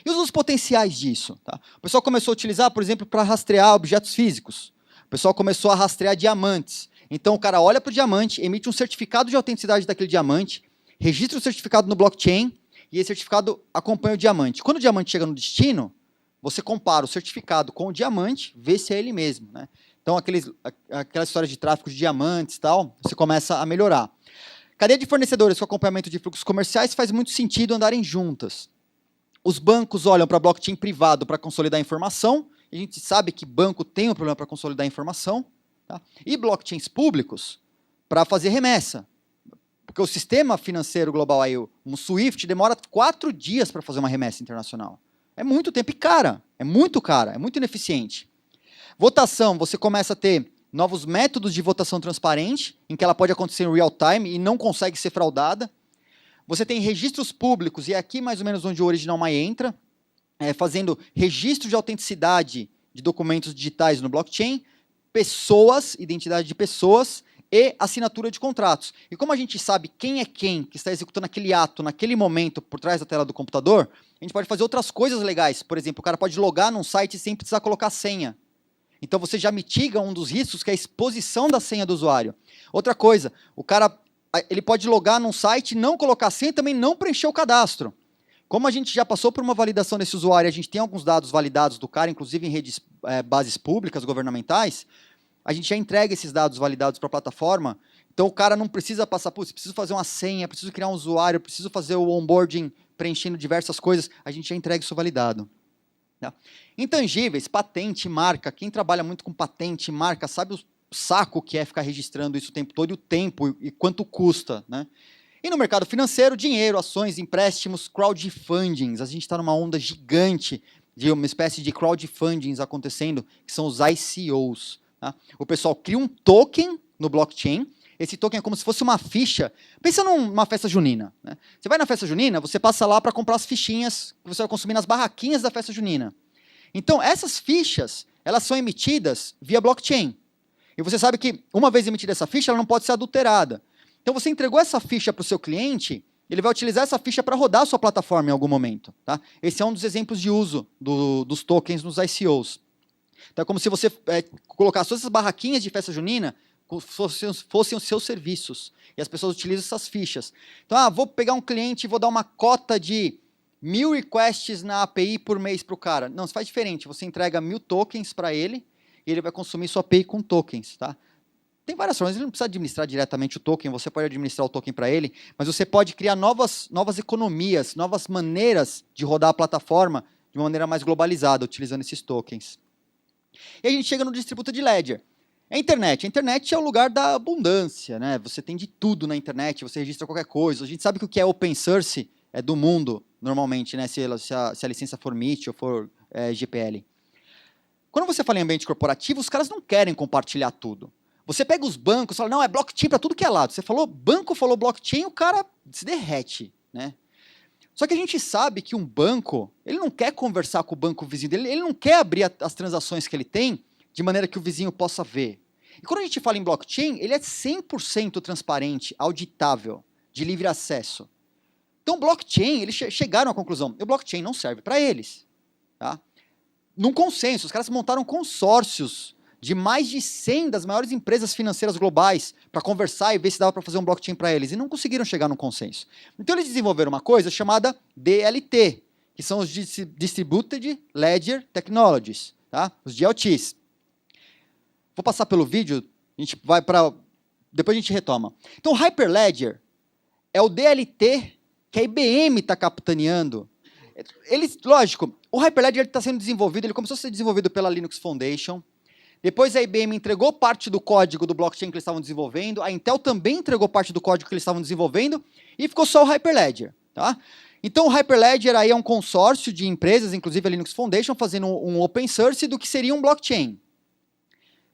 E os usos potenciais disso? Tá? O pessoal começou a utilizar, por exemplo, para rastrear objetos físicos. O pessoal começou a rastrear diamantes. Então, o cara olha para o diamante, emite um certificado de autenticidade daquele diamante, registra o certificado no blockchain, e esse certificado acompanha o diamante. Quando o diamante chega no destino, você compara o certificado com o diamante, vê se é ele mesmo. Né? Então, aquelas histórias de tráfico de diamantes e tal, você começa a melhorar. Cadeia de fornecedores com acompanhamento de fluxos comerciais faz muito sentido andarem juntas. Os bancos olham para blockchain privado para consolidar a informação, e a gente sabe que banco tem um problema para consolidar a informação, tá? E blockchains públicos para fazer remessa. Porque o sistema financeiro global, aí, um SWIFT, demora 4 dias para fazer uma remessa internacional. É muito tempo e cara, é muito ineficiente. Votação, você começa a ter novos métodos de votação transparente, em que ela pode acontecer em real time e não consegue ser fraudada. Você tem registros públicos, e é aqui mais ou menos onde o Original My entra, fazendo registro de autenticidade de documentos digitais no blockchain, pessoas, identidade de pessoas, e assinatura de contratos. E como a gente sabe quem é quem que está executando aquele ato naquele momento por trás da tela do computador, a gente pode fazer outras coisas legais. Por exemplo, o cara pode logar num site sem precisar colocar senha. Então você já mitiga um dos riscos, que é a exposição da senha do usuário. Outra coisa, o cara ele pode logar num site, não colocar senha e também não preencher o cadastro. Como a gente já passou por uma validação desse usuário, a gente tem alguns dados validados do cara, inclusive em redes, bases públicas, governamentais, a gente já entrega esses dados validados para a plataforma, então o cara não precisa passar, preciso fazer uma senha, preciso criar um usuário, preciso fazer o onboarding preenchendo diversas coisas, a gente já entrega isso validado. Tá? Intangíveis, patente, marca, quem trabalha muito com patente, marca, sabe o saco que é ficar registrando isso o tempo todo, e o tempo e quanto custa, né? E no mercado financeiro, dinheiro, ações, empréstimos, crowdfundings. A gente está numa onda gigante de uma espécie de crowdfundings acontecendo, que são os ICOs. Tá? O pessoal cria um token no blockchain. Esse token é como se fosse uma ficha. Pensa numa festa junina. Né? Você vai na festa junina, você passa lá para comprar as fichinhas que você vai consumir nas barraquinhas da festa junina. Então, essas fichas, elas são emitidas via blockchain. E você sabe que, uma vez emitida essa ficha, ela não pode ser adulterada. Então, você entregou essa ficha para o seu cliente, ele vai utilizar essa ficha para rodar a sua plataforma em algum momento. Tá? Esse é um dos exemplos de uso dos tokens nos ICOs. Então, é como se você colocasse todas essas barraquinhas de festa junina, fossem os seus serviços. E as pessoas utilizam essas fichas. Então, vou pegar um cliente e vou dar uma cota de 1000 requests na API por mês para o cara. Não, você faz diferente. Você entrega 1000 tokens para ele, e ele vai consumir sua API com tokens. Tá? Tem várias formas, ele não precisa administrar diretamente o token, você pode administrar o token para ele, mas você pode criar novas economias, novas maneiras de rodar a plataforma de uma maneira mais globalizada, utilizando esses tokens. E a gente chega no Distributed Ledger. A internet é o lugar da abundância, né? Você tem de tudo na internet, você registra qualquer coisa. A gente sabe que o que é open source é do mundo, normalmente, né? Se a licença for MIT ou for GPL. Quando você fala em ambiente corporativo, os caras não querem compartilhar tudo. Você pega os bancos e fala, não, é blockchain para tudo que é lado. Você falou banco, falou blockchain, o cara se derrete, né? Só que a gente sabe que um banco, ele não quer conversar com o banco vizinho dele, ele não quer abrir as transações que ele tem de maneira que o vizinho possa ver. E quando a gente fala em blockchain, ele é 100% transparente, auditável, de livre acesso. Então, blockchain, eles chegaram à conclusão, o blockchain não serve para eles. Tá? Num consenso, os caras montaram consórcios de mais de 100 das maiores empresas financeiras globais para conversar e ver se dava para fazer um blockchain para eles, e não conseguiram chegar num consenso. Então eles desenvolveram uma coisa chamada DLT, que são os Distributed Ledger Technologies, tá? Os DLTs. Vou passar pelo vídeo, a gente vai para... depois a gente retoma. Então o Hyperledger é o DLT que a IBM está capitaneando. Lógico, o Hyperledger está sendo desenvolvido, ele começou a ser desenvolvido pela Linux Foundation. Depois a IBM entregou parte do código do blockchain que eles estavam desenvolvendo, a Intel também entregou parte do código que eles estavam desenvolvendo, e ficou só o Hyperledger. Tá? Então o Hyperledger aí é um consórcio de empresas, inclusive a Linux Foundation, fazendo um open source do que seria um blockchain.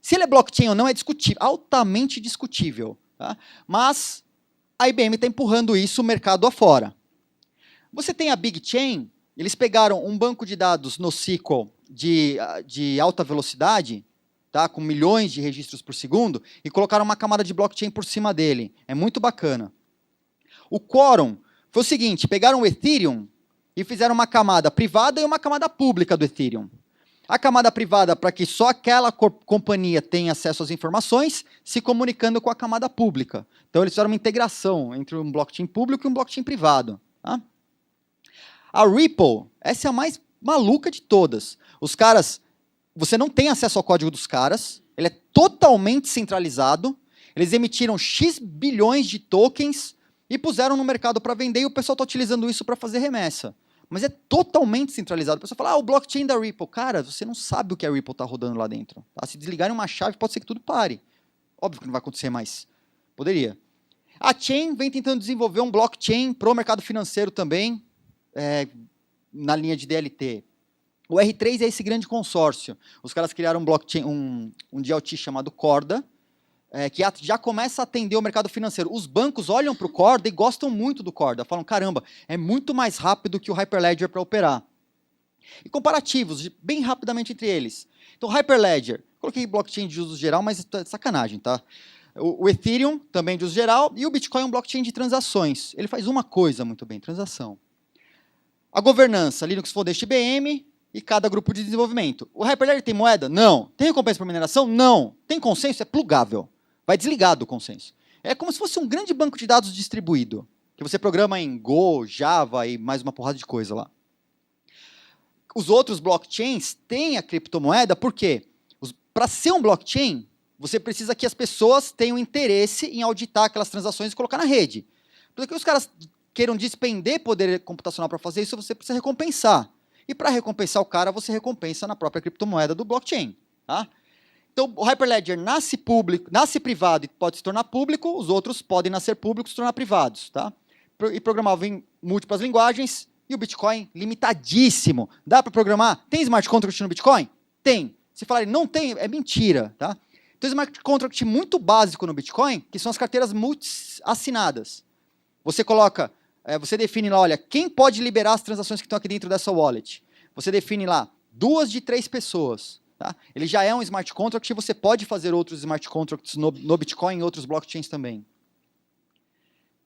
Se ele é blockchain ou não é discutível, altamente discutível. Tá? Mas a IBM está empurrando isso o mercado afora. Você tem a Big Chain, eles pegaram um banco de dados NoSQL de alta velocidade, tá, com milhões de registros por segundo, e colocaram uma camada de blockchain por cima dele. É muito bacana. O Quorum foi o seguinte, pegaram o Ethereum e fizeram uma camada privada e uma camada pública do Ethereum. A camada privada para que só aquela companhia tenha acesso às informações, se comunicando com a camada pública. Então, eles fizeram uma integração entre um blockchain público e um blockchain privado. Tá? A Ripple, essa é a mais maluca de todas. Os caras, você não tem acesso ao código dos caras, ele é totalmente centralizado, eles emitiram X bilhões de tokens e puseram no mercado para vender, e o pessoal está utilizando isso para fazer remessa. Mas é totalmente centralizado. O pessoal fala, o blockchain da Ripple. Cara, você não sabe o que a Ripple está rodando lá dentro. Tá? Se desligarem uma chave, pode ser que tudo pare. Óbvio que não vai acontecer, mas poderia. A Chain vem tentando desenvolver um blockchain para o mercado financeiro também, na linha de DLT. O R3 é esse grande consórcio. Os caras criaram um blockchain, um DLT chamado Corda, que já começa a atender o mercado financeiro. Os bancos olham para o Corda e gostam muito do Corda. Falam, caramba, é muito mais rápido que o Hyperledger para operar. E comparativos, bem rapidamente entre eles. Então, Hyperledger, coloquei blockchain de uso geral, mas é sacanagem, tá? O Ethereum, também de uso geral, e o Bitcoin é um blockchain de transações. Ele faz uma coisa muito bem, transação. A governança, Linux Foundation IBM e cada grupo de desenvolvimento. O Hyperledger tem moeda? Não. Tem recompensa por mineração? Não. Tem consenso? É plugável. Vai desligar do consenso. É como se fosse um grande banco de dados distribuído, que você programa em Go, Java e mais uma porrada de coisa lá. Os outros blockchains têm a criptomoeda, por quê? Para ser um blockchain, você precisa que as pessoas tenham interesse em auditar aquelas transações e colocar na rede. Porque os caras queiram despender poder computacional para fazer isso, você precisa recompensar. E para recompensar o cara, você recompensa na própria criptomoeda do blockchain. Tá? Então, o Hyperledger nasce privado e pode se tornar público, os outros podem nascer públicos e se tornar privados. Tá? E programável em múltiplas linguagens, e o Bitcoin limitadíssimo. Dá para programar? Tem smart contract no Bitcoin? Tem. Se falarem não tem, é mentira. Tá? Tem smart contract muito básico no Bitcoin, que são as carteiras multi-assinadas. Você coloca, você define lá, olha, quem pode liberar as transações que estão aqui dentro dessa wallet? Você define lá, 2 de 3 pessoas. Tá? Ele já é um smart contract e você pode fazer outros smart contracts no Bitcoin e outros blockchains também.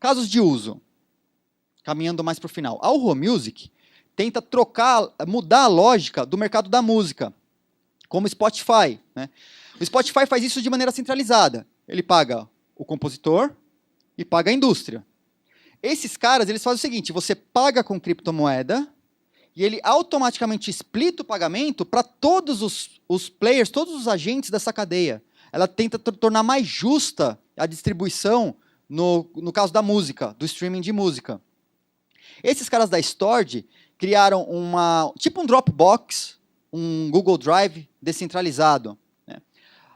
Casos de uso. Caminhando mais para o final. A Alro Music tenta mudar a lógica do mercado da música, como o Spotify. Né? O Spotify faz isso de maneira centralizada. Ele paga o compositor e paga a indústria. Esses caras, eles fazem o seguinte, você paga com criptomoeda e ele automaticamente splita o pagamento para todos os players, todos os agentes dessa cadeia. Ela tenta tornar mais justa a distribuição no caso da música, do streaming de música. Esses caras da Storj criaram tipo um Dropbox, um Google Drive descentralizado. Né?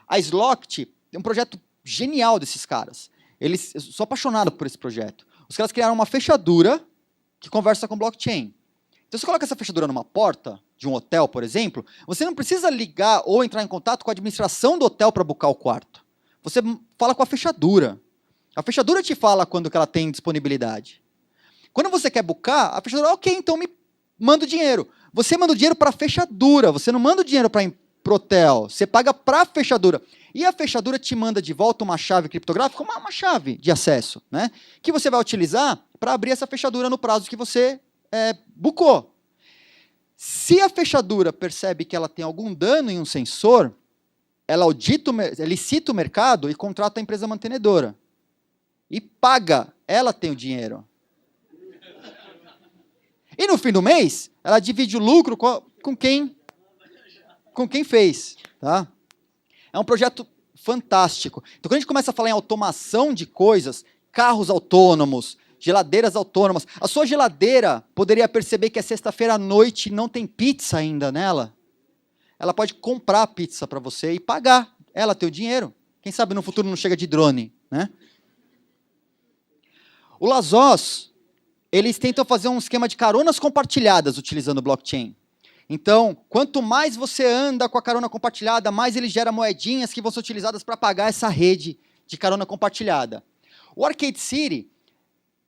A Slockit é um projeto genial desses caras. Eu sou apaixonado por esse projeto. Os caras criaram uma fechadura que conversa com blockchain. Então, você coloca essa fechadura numa porta de um hotel, por exemplo, você não precisa ligar ou entrar em contato com a administração do hotel para buscar o quarto. Você fala com a fechadura. A fechadura te fala quando que ela tem disponibilidade. Quando você quer buscar, a fechadura, ok, então me manda o dinheiro. Você manda o dinheiro para a fechadura, você não manda o dinheiro para o hotel, você paga para a fechadura. E a fechadura te manda de volta uma chave criptográfica, uma chave de acesso, né? Que você vai utilizar para abrir essa fechadura no prazo que você bucou. Se a fechadura percebe que ela tem algum dano em um sensor, ela licita o mercado e contrata a empresa mantenedora. E paga, ela tem o dinheiro. E no fim do mês, ela divide o lucro com quem fez. Tá? É um projeto fantástico. Então, quando a gente começa a falar em automação de coisas, carros autônomos, geladeiras autônomas, a sua geladeira poderia perceber que é sexta-feira à noite e não tem pizza ainda nela. Ela pode comprar a pizza para você e pagar. Ela tem o dinheiro. Quem sabe no futuro não chega de drone. Né? O Lazos, eles tentam fazer um esquema de caronas compartilhadas utilizando o blockchain. Então, quanto mais você anda com a carona compartilhada, mais ele gera moedinhas que vão ser utilizadas para pagar essa rede de carona compartilhada. O Arcade City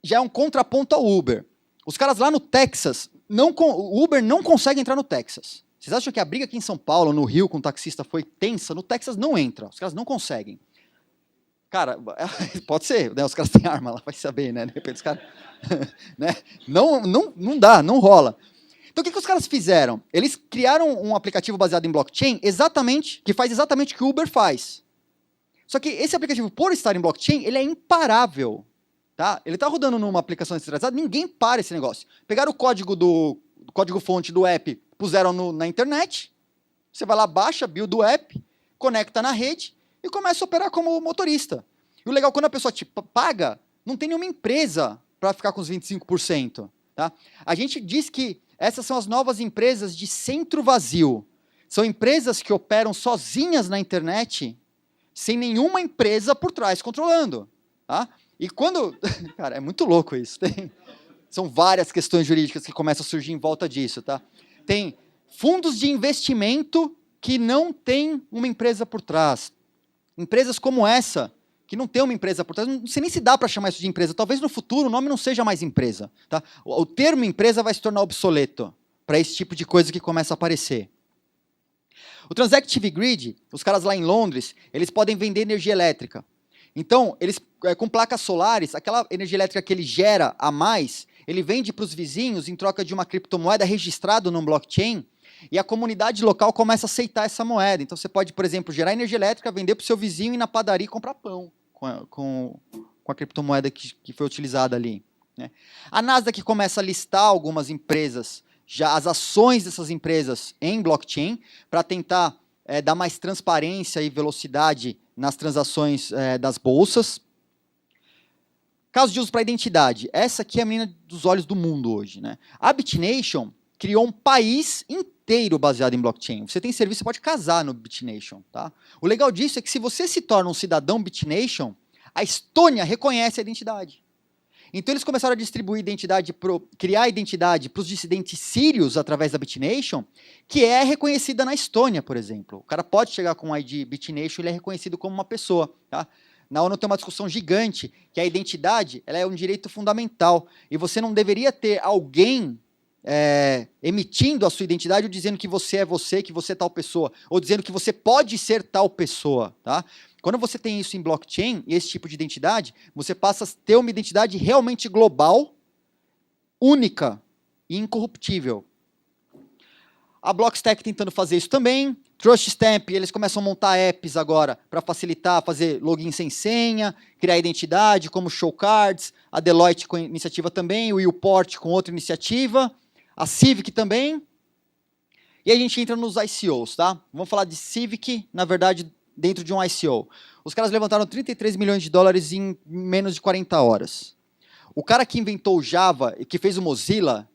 já é um contraponto ao Uber. Os caras lá no Texas, o Uber não consegue entrar no Texas. Vocês acham que a briga aqui em São Paulo, no Rio, com o taxista foi tensa? No Texas não entra, os caras não conseguem. Cara, pode ser, né? Os caras têm arma lá, vai saber, né? De repente os caras... né? Não dá, não rola. Então, o que os caras fizeram? Eles criaram um aplicativo baseado em blockchain que faz exatamente o que o Uber faz. Só que esse aplicativo, por estar em blockchain, ele é imparável. Tá? Ele está rodando numa aplicação descentralizada, ninguém para esse negócio. Pegaram o código-fonte do app, puseram na internet, você vai lá, baixa a build do app, conecta na rede e começa a operar como motorista. E o legal, quando a pessoa te paga, não tem nenhuma empresa para ficar com os 25%. Tá? A gente diz que essas são as novas empresas de centro vazio. São empresas que operam sozinhas na internet, sem nenhuma empresa por trás controlando. Tá? E quando... Cara, é muito louco isso. São várias questões jurídicas que começam a surgir em volta disso. Tá? Tem fundos de investimento que não tem uma empresa por trás. Empresas como essa, que não tem uma empresa por trás, não sei nem se dá para chamar isso de empresa. Talvez no futuro o nome não seja mais empresa. Tá? O termo empresa vai se tornar obsoleto para esse tipo de coisa que começa a aparecer. O Transactive Grid, os caras lá em Londres, eles podem vender energia elétrica. Então, eles, com placas solares, aquela energia elétrica que ele gera a mais, ele vende para os vizinhos em troca de uma criptomoeda registrada num blockchain, e a comunidade local começa a aceitar essa moeda. Então, você pode, por exemplo, gerar energia elétrica, vender para o seu vizinho e ir na padaria e comprar pão com a criptomoeda que foi utilizada ali. Né? A Nasdaq começa a listar algumas empresas, já as ações dessas empresas em blockchain, para tentar dar mais transparência e velocidade nas transações das bolsas. Caso de uso para identidade. Essa aqui é a menina dos olhos do mundo hoje. Né? A BitNation criou um país inteiro baseado em blockchain. Você tem serviço, você pode casar no BitNation. Tá? O legal disso é que se você se torna um cidadão BitNation, a Estônia reconhece a identidade. Então eles começaram a distribuir identidade, criar identidade para os dissidentes sírios através da BitNation, que é reconhecida na Estônia, por exemplo. O cara pode chegar com um ID BitNation, ele é reconhecido como uma pessoa. Tá? Na ONU tem uma discussão gigante, que a identidade ela é um direito fundamental, e você não deveria ter alguém emitindo a sua identidade ou dizendo que você, que você é tal pessoa, ou dizendo que você pode ser tal pessoa. Tá? Quando você tem isso em blockchain, esse tipo de identidade, você passa a ter uma identidade realmente global, única e incorruptível. A Blockstack tentando fazer isso também. Trust Stamp, eles começam a montar apps agora para facilitar, fazer login sem senha, criar identidade, como Show Cards. A Deloitte com iniciativa também, o Willport com outra iniciativa, a Civic também. E a gente entra nos ICOs, tá? Vamos falar de Civic, na verdade, dentro de um ICO. Os caras levantaram 33 milhões de dólares em menos de 40 horas. O cara que inventou o Java e que fez o Mozilla,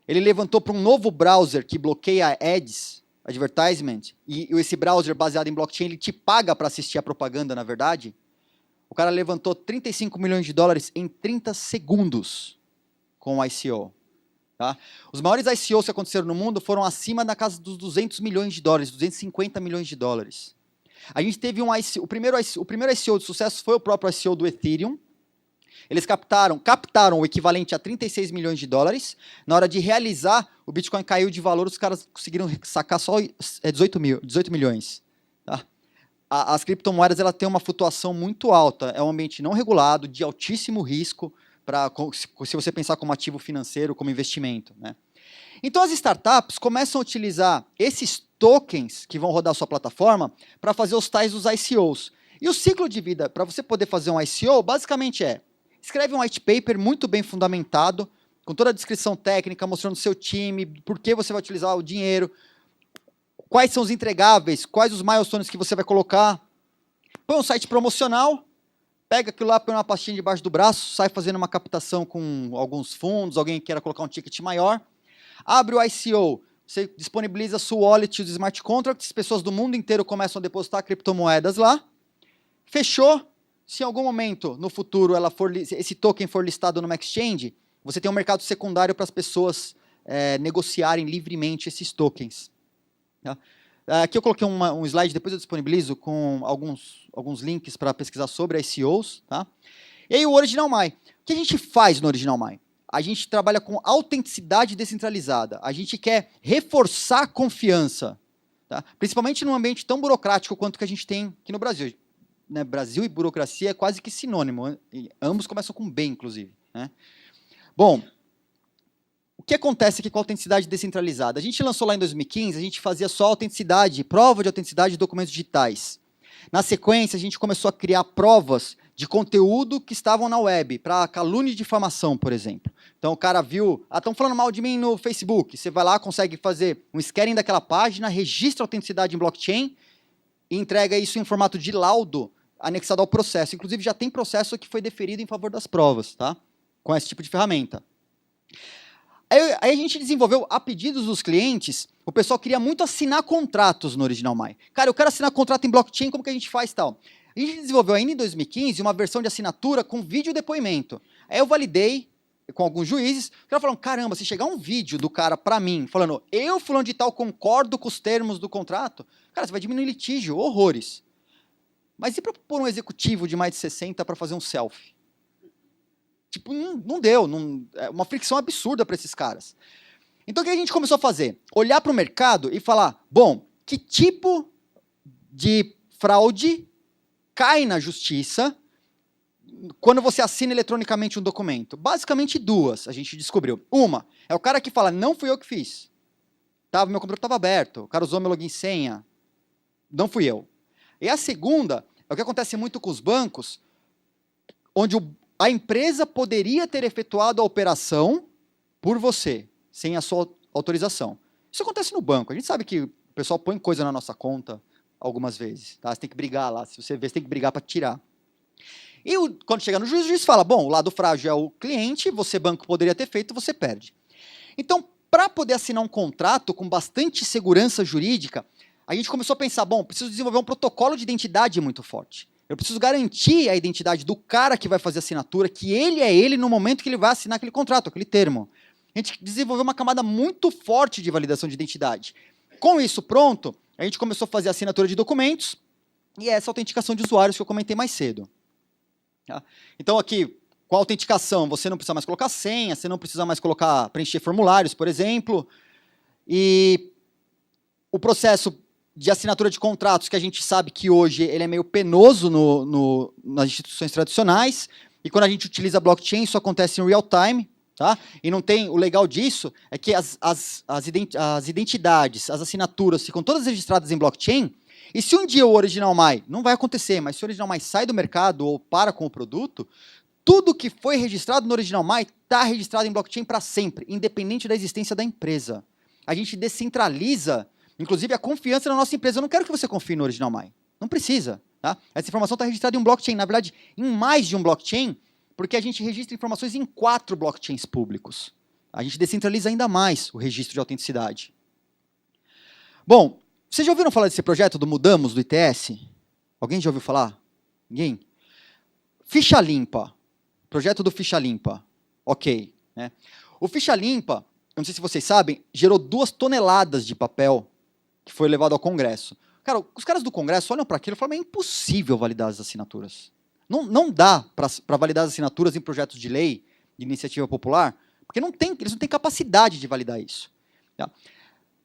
ele levantou para um novo browser que bloqueia ads, advertisement, e esse browser baseado em blockchain, ele te paga para assistir a propaganda, na verdade. O cara levantou 35 milhões de dólares em 30 segundos com o ICO. Tá? Os maiores ICOs que aconteceram no mundo foram acima da casa dos 200 milhões de dólares, 250 milhões de dólares. A gente teve o primeiro ICO de sucesso foi o próprio ICO do Ethereum. Eles captaram o equivalente a 36 milhões de dólares. Na hora de realizar, o Bitcoin caiu de valor, os caras conseguiram sacar só 18 milhões. Tá? As criptomoedas ela têm uma flutuação muito alta. É um ambiente não regulado, de altíssimo risco, se você pensar como ativo financeiro, como investimento. Né? Então, as startups começam a utilizar esses tokens que vão rodar a sua plataforma para fazer os tais dos ICOs. E o ciclo de vida para você poder fazer um ICO, basicamente escreve um white paper muito bem fundamentado, com toda a descrição técnica, mostrando o seu time, por que você vai utilizar o dinheiro, quais são os entregáveis, quais os milestones que você vai colocar. Põe um site promocional, pega aquilo lá, põe uma pastinha debaixo do braço, sai fazendo uma captação com alguns fundos, alguém que queira colocar um ticket maior, abre o ICO, você disponibiliza a sua wallet e os smart contracts, pessoas do mundo inteiro começam a depositar criptomoedas lá, fechou. Se em algum momento, no futuro, esse token for listado numa exchange, você tem um mercado secundário para as pessoas negociarem livremente esses tokens. Tá? Aqui eu coloquei um slide, depois eu disponibilizo com alguns links para pesquisar sobre ICOs. Tá? E aí o OriginalMy. O que a gente faz no OriginalMy? A gente trabalha com autenticidade descentralizada. A gente quer reforçar a confiança. Tá? Principalmente num ambiente tão burocrático quanto que a gente tem aqui no Brasil. né, Brasil e burocracia é quase que sinônimo. Ambos começam com B, inclusive. Né? Bom, o que acontece aqui com a autenticidade descentralizada? A gente lançou lá em 2015, a gente fazia só autenticidade, prova de autenticidade de documentos digitais. Na sequência, a gente começou a criar provas de conteúdo que estavam na web, para calúnia e difamação, por exemplo. Então, o cara viu, estão falando mal de mim no Facebook. Você vai lá, consegue fazer um scanning daquela página, registra a autenticidade em blockchain e entrega isso em formato de laudo anexado ao processo. Inclusive, já tem processo que foi deferido em favor das provas, tá? Com esse tipo de ferramenta. Aí a gente desenvolveu, a pedidos dos clientes, o pessoal queria muito assinar contratos no Original My. Cara, eu quero assinar contrato em blockchain, como que a gente faz tal? A gente desenvolveu ainda em 2015 uma versão de assinatura com vídeo depoimento. Aí eu validei com alguns juízes, o cara falou, caramba, se chegar um vídeo do cara para mim, falando, eu, fulano de tal, concordo com os termos do contrato, cara, você vai diminuir litígio, horrores. Mas e para pôr um executivo de mais de 60 para fazer um selfie? Tipo, não deu, é uma fricção absurda para esses caras. Então, o que a gente começou a fazer? Olhar para o mercado e falar, bom, que tipo de fraude cai na justiça quando você assina eletronicamente um documento? Basicamente duas, a gente descobriu. Uma, é o cara que fala, não fui eu que fiz. Meu computador estava aberto, o cara usou meu login e senha, não fui eu. E a segunda, é o que acontece muito com os bancos, onde a empresa poderia ter efetuado a operação por você, sem a sua autorização. Isso acontece no banco. A gente sabe que o pessoal põe coisa na nossa conta algumas vezes. Tá? Você tem que brigar lá. Se você vê, você tem que brigar para tirar. E quando chega no juiz, o juiz fala, bom, o lado frágil é o cliente, você, banco, poderia ter feito, você perde. Então, para poder assinar um contrato com bastante segurança jurídica, a gente começou a pensar, bom, preciso desenvolver um protocolo de identidade muito forte. Eu preciso garantir a identidade do cara que vai fazer a assinatura, que ele é ele no momento que ele vai assinar aquele contrato, aquele termo. A gente desenvolveu uma camada muito forte de validação de identidade. Com isso pronto, a gente começou a fazer a assinatura de documentos e essa autenticação de usuários que eu comentei mais cedo. Tá? Então aqui, com a autenticação, você não precisa mais colocar senha, você não precisa mais preencher formulários, por exemplo. E o processo de assinatura de contratos, que a gente sabe que hoje ele é meio penoso nas instituições tradicionais, e quando a gente utiliza blockchain, isso acontece em real time, tá? E não tem, o legal disso é que as identidades, as assinaturas ficam todas registradas em blockchain, e se um dia o Original My, não vai acontecer, mas se o Original My sai do mercado ou para com o produto, tudo que foi registrado no Original My está registrado em blockchain para sempre, independente da existência da empresa. A gente descentraliza, inclusive, a confiança na nossa empresa. Eu não quero que você confie no Original My. Não precisa. Tá? Essa informação está registrada em um blockchain. Na verdade, em mais de um blockchain, porque a gente registra informações em 4 blockchains públicos. A gente descentraliza ainda mais o registro de autenticidade. Bom, vocês já ouviram falar desse projeto do Mudamos, do ITS? Alguém já ouviu falar? Ninguém? Ficha Limpa. Projeto do Ficha Limpa. Ok. Né? O Ficha Limpa, não sei se vocês sabem, gerou 2 toneladas de papel que foi levado ao Congresso. Cara, os caras do Congresso olham para aquilo e falam, é impossível validar as assinaturas. Não dá para validar as assinaturas em projetos de lei, de iniciativa popular, porque eles não têm capacidade de validar isso. Tá?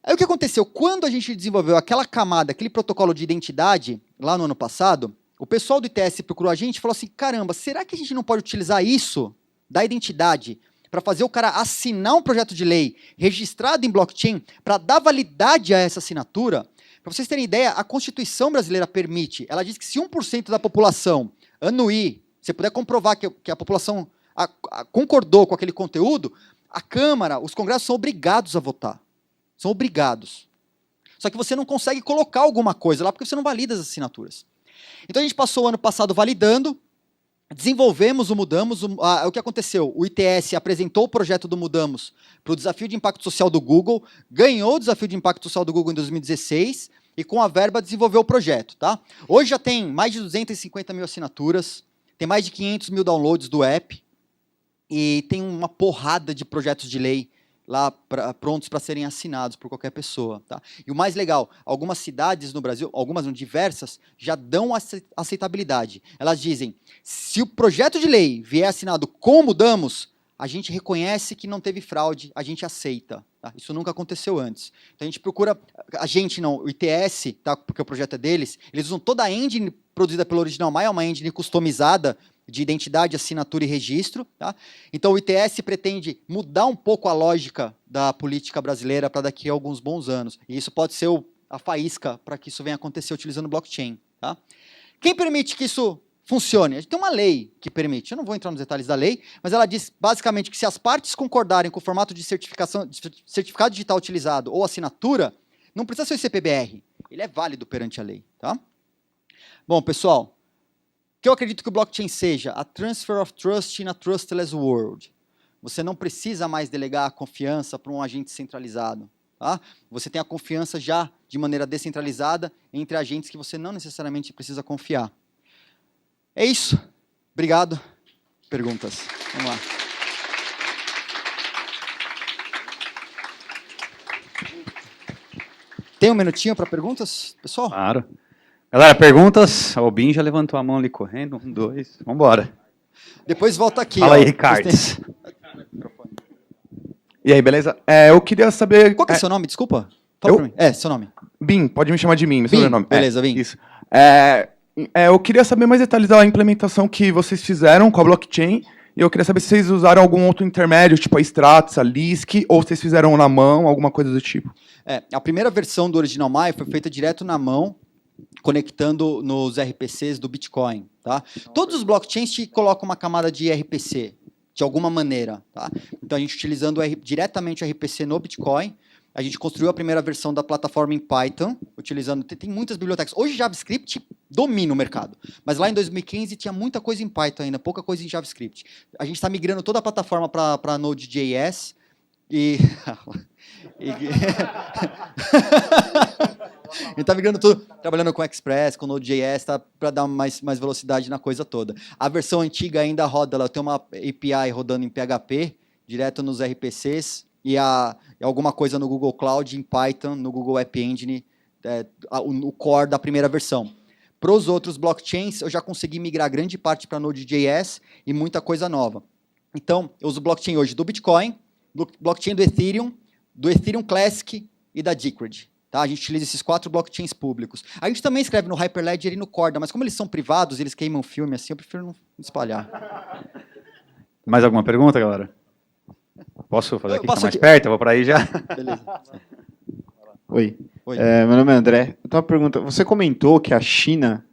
Aí o que aconteceu? Quando a gente desenvolveu aquela camada, aquele protocolo de identidade, lá no ano passado, o pessoal do ITS procurou a gente e falou assim, caramba, será que a gente não pode utilizar isso, da identidade, para fazer o cara assinar um projeto de lei registrado em blockchain, para dar validade a essa assinatura? Para vocês terem ideia, a Constituição brasileira permite, ela diz que se 1% da população anuir, você puder comprovar que a população concordou com aquele conteúdo, a Câmara, os congressos são obrigados a votar. São obrigados. Só que você não consegue colocar alguma coisa lá, porque você não valida as assinaturas. Então a gente passou o ano passado validando, desenvolvemos o Mudamos. O que aconteceu? O ITS apresentou o projeto do Mudamos para o Desafio de Impacto Social do Google, ganhou o Desafio de Impacto Social do Google em 2016 e com a verba desenvolveu o projeto. Tá? Hoje já tem mais de 250 mil assinaturas, tem mais de 500 mil downloads do app e tem uma porrada de projetos de lei lá prontos para serem assinados por qualquer pessoa. Tá? E o mais legal, algumas cidades no Brasil, algumas não, diversas, já dão aceitabilidade. Elas dizem, se o projeto de lei vier assinado com Mudamos, a gente reconhece que não teve fraude, a gente aceita. Tá? Isso nunca aconteceu antes. Então a gente procura, o ITS, tá? Porque o projeto é deles, eles usam toda a engine produzida pelo Original My, é uma engine customizada de identidade, assinatura e registro. Tá? Então o ITS pretende mudar um pouco a lógica da política brasileira para daqui a alguns bons anos. E isso pode ser a faísca para que isso venha acontecer utilizando blockchain. Tá? Quem permite que isso funcione? A gente tem uma lei que permite. Eu não vou entrar nos detalhes da lei, mas ela diz basicamente que se as partes concordarem com o formato de certificado digital utilizado ou assinatura, não precisa ser o CPBR. Ele é válido perante a lei. Tá? Bom, pessoal, o que eu acredito que o blockchain seja? A transfer of trust in a trustless world. Você não precisa mais delegar a confiança para um agente centralizado. Tá? Você tem a confiança já de maneira descentralizada entre agentes que você não necessariamente precisa confiar. É isso. Obrigado. Perguntas? Vamos lá. Tem um minutinho para perguntas, pessoal? Claro. Galera, perguntas? O Bin já levantou a mão ali correndo. 1, 2, vamos embora. Depois volta aqui. Fala aí, Ricardo. E aí, beleza? Eu queria saber... Qual que é seu nome, desculpa? Fala pra mim. Seu nome. Bin, pode me chamar de Bin, meu Bin, sobrenome. beleza, Bin. Isso. Eu queria saber mais detalhes da implementação que vocês fizeram com a blockchain, e eu queria saber se vocês usaram algum outro intermédio, tipo a Stratis, a Lisk, ou se vocês fizeram na mão, alguma coisa do tipo. A primeira versão do Original My foi feita direto na mão, conectando nos RPCs do Bitcoin. Tá? Todos os blockchains te colocam uma camada de RPC, de alguma maneira. Tá? Então, a gente utilizando diretamente o RPC no Bitcoin, a gente construiu a primeira versão da plataforma em Python, utilizando... Tem muitas bibliotecas. Hoje, JavaScript domina o mercado. Mas lá em 2015 tinha muita coisa em Python ainda, pouca coisa em JavaScript. A gente está migrando toda a plataforma para Node.js e... A gente está migrando tudo, trabalhando com Express, com Node.js, tá, para dar mais velocidade na coisa toda. A versão antiga ainda roda, ela tem uma API rodando em PHP, direto nos RPCs, e alguma coisa no Google Cloud, em Python, no Google App Engine, o core da primeira versão. Para os outros blockchains, eu já consegui migrar grande parte para Node.js e muita coisa nova. Então, eu uso blockchain hoje do Bitcoin, blockchain do Ethereum Classic e da Decred. Tá? A gente utiliza esses 4 blockchains públicos. A gente também escreve no Hyperledger e no Corda, mas como eles são privados, eles queimam filme assim, eu prefiro não espalhar. Mais alguma pergunta, galera? Posso fazer aqui? Tá mais aqui. Perto? Eu vou para aí já. Beleza. Oi. Oi. Meu nome é André. Eu tenho uma pergunta. Você comentou que a China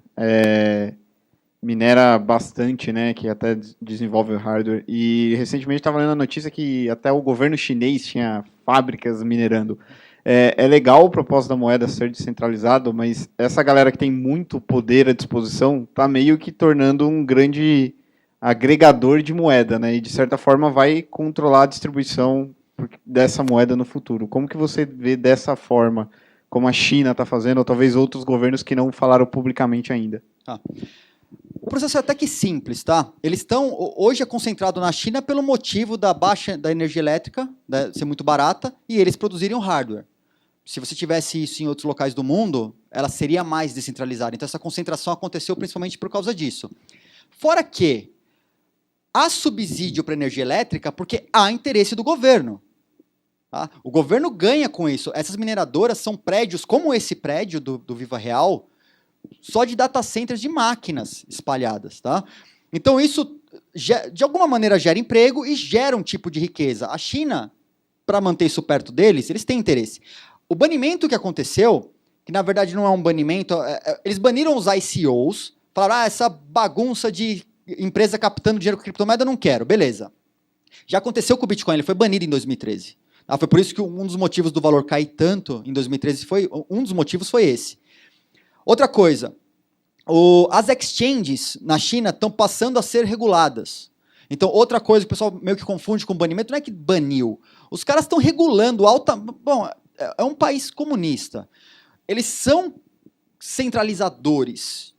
minera bastante, né? Que até desenvolve hardware. E recentemente estava lendo a notícia que até o governo chinês tinha fábricas minerando. É legal o propósito da moeda ser descentralizado, mas essa galera que tem muito poder à disposição está meio que tornando um grande agregador de moeda, né? E de certa forma vai controlar a distribuição dessa moeda no futuro. Como que você vê dessa forma, como a China está fazendo, ou talvez outros governos que não falaram publicamente ainda? O processo é até que simples, tá? Eles estão, hoje é concentrado na China pelo motivo da baixa da energia elétrica, ser muito barata, e eles produzirem o hardware. Se você tivesse isso em outros locais do mundo, ela seria mais descentralizada. Então, essa concentração aconteceu principalmente por causa disso. Fora que há subsídio para energia elétrica porque há interesse do governo. Tá? O governo ganha com isso. Essas mineradoras são prédios, como esse prédio do Viva Real, só de data centers de máquinas espalhadas. Tá? Então, isso, de alguma maneira, gera emprego e gera um tipo de riqueza. A China, para manter isso perto deles, eles têm interesse. O banimento que aconteceu, que na verdade não é um banimento, eles baniram os ICOs, falaram, essa bagunça de empresa captando dinheiro com criptomoeda, eu não quero, beleza. Já aconteceu com o Bitcoin, ele foi banido em 2013. Foi por isso que um dos motivos do valor cair tanto em 2013, um dos motivos foi esse. Outra coisa, as exchanges na China estão passando a ser reguladas. Então, outra coisa que o pessoal meio que confunde com banimento, não é que baniu. Os caras estão regulando Bom, é um país comunista. Eles são centralizadores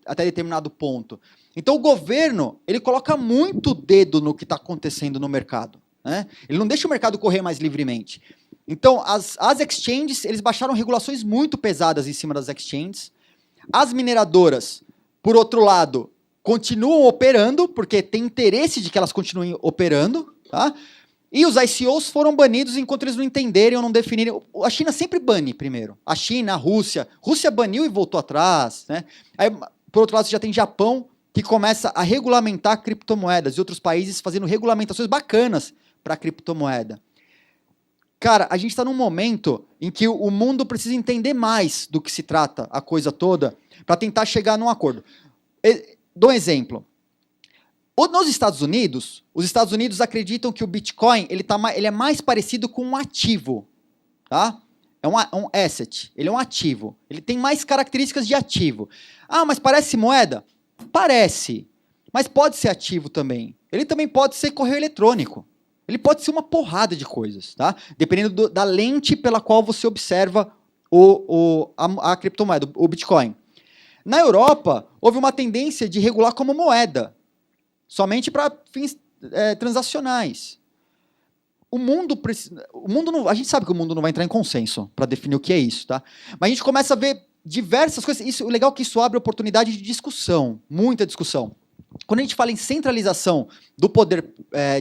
até determinado ponto. Então, o governo ele coloca muito dedo no que está acontecendo no mercado. Né? Ele não deixa o mercado correr mais livremente. Então, as exchanges, eles baixaram regulações muito pesadas em cima das exchanges. As mineradoras, por outro lado, continuam operando, porque tem interesse de que elas continuem operando, tá? E os ICOs foram banidos enquanto eles não entenderem ou não definirem. A China sempre bane primeiro. A China, a Rússia. Rússia baniu e voltou atrás, né? Aí, por outro lado, você já tem Japão, que começa a regulamentar criptomoedas, e outros países fazendo regulamentações bacanas para criptomoeda. Cara, a gente está num momento em que o mundo precisa entender mais do que se trata a coisa toda para tentar chegar num acordo. Dou um exemplo. Nos Estados Unidos, os Estados Unidos acreditam que o Bitcoin ele é mais parecido com um ativo. Tá? É um asset, ele é um ativo. Ele tem mais características de ativo. Ah, mas parece moeda? Parece, mas pode ser ativo também. Ele também pode ser correio eletrônico. Ele pode ser uma porrada de coisas, tá? Dependendo da lente pela qual você observa a criptomoeda, o Bitcoin. Na Europa, houve uma tendência de regular como moeda, somente para fins transacionais. A gente sabe que o mundo não vai entrar em consenso para definir o que é isso, tá? Mas a gente começa a ver diversas coisas. O legal é que isso abre oportunidade de discussão, muita discussão. Quando a gente fala em centralização do poder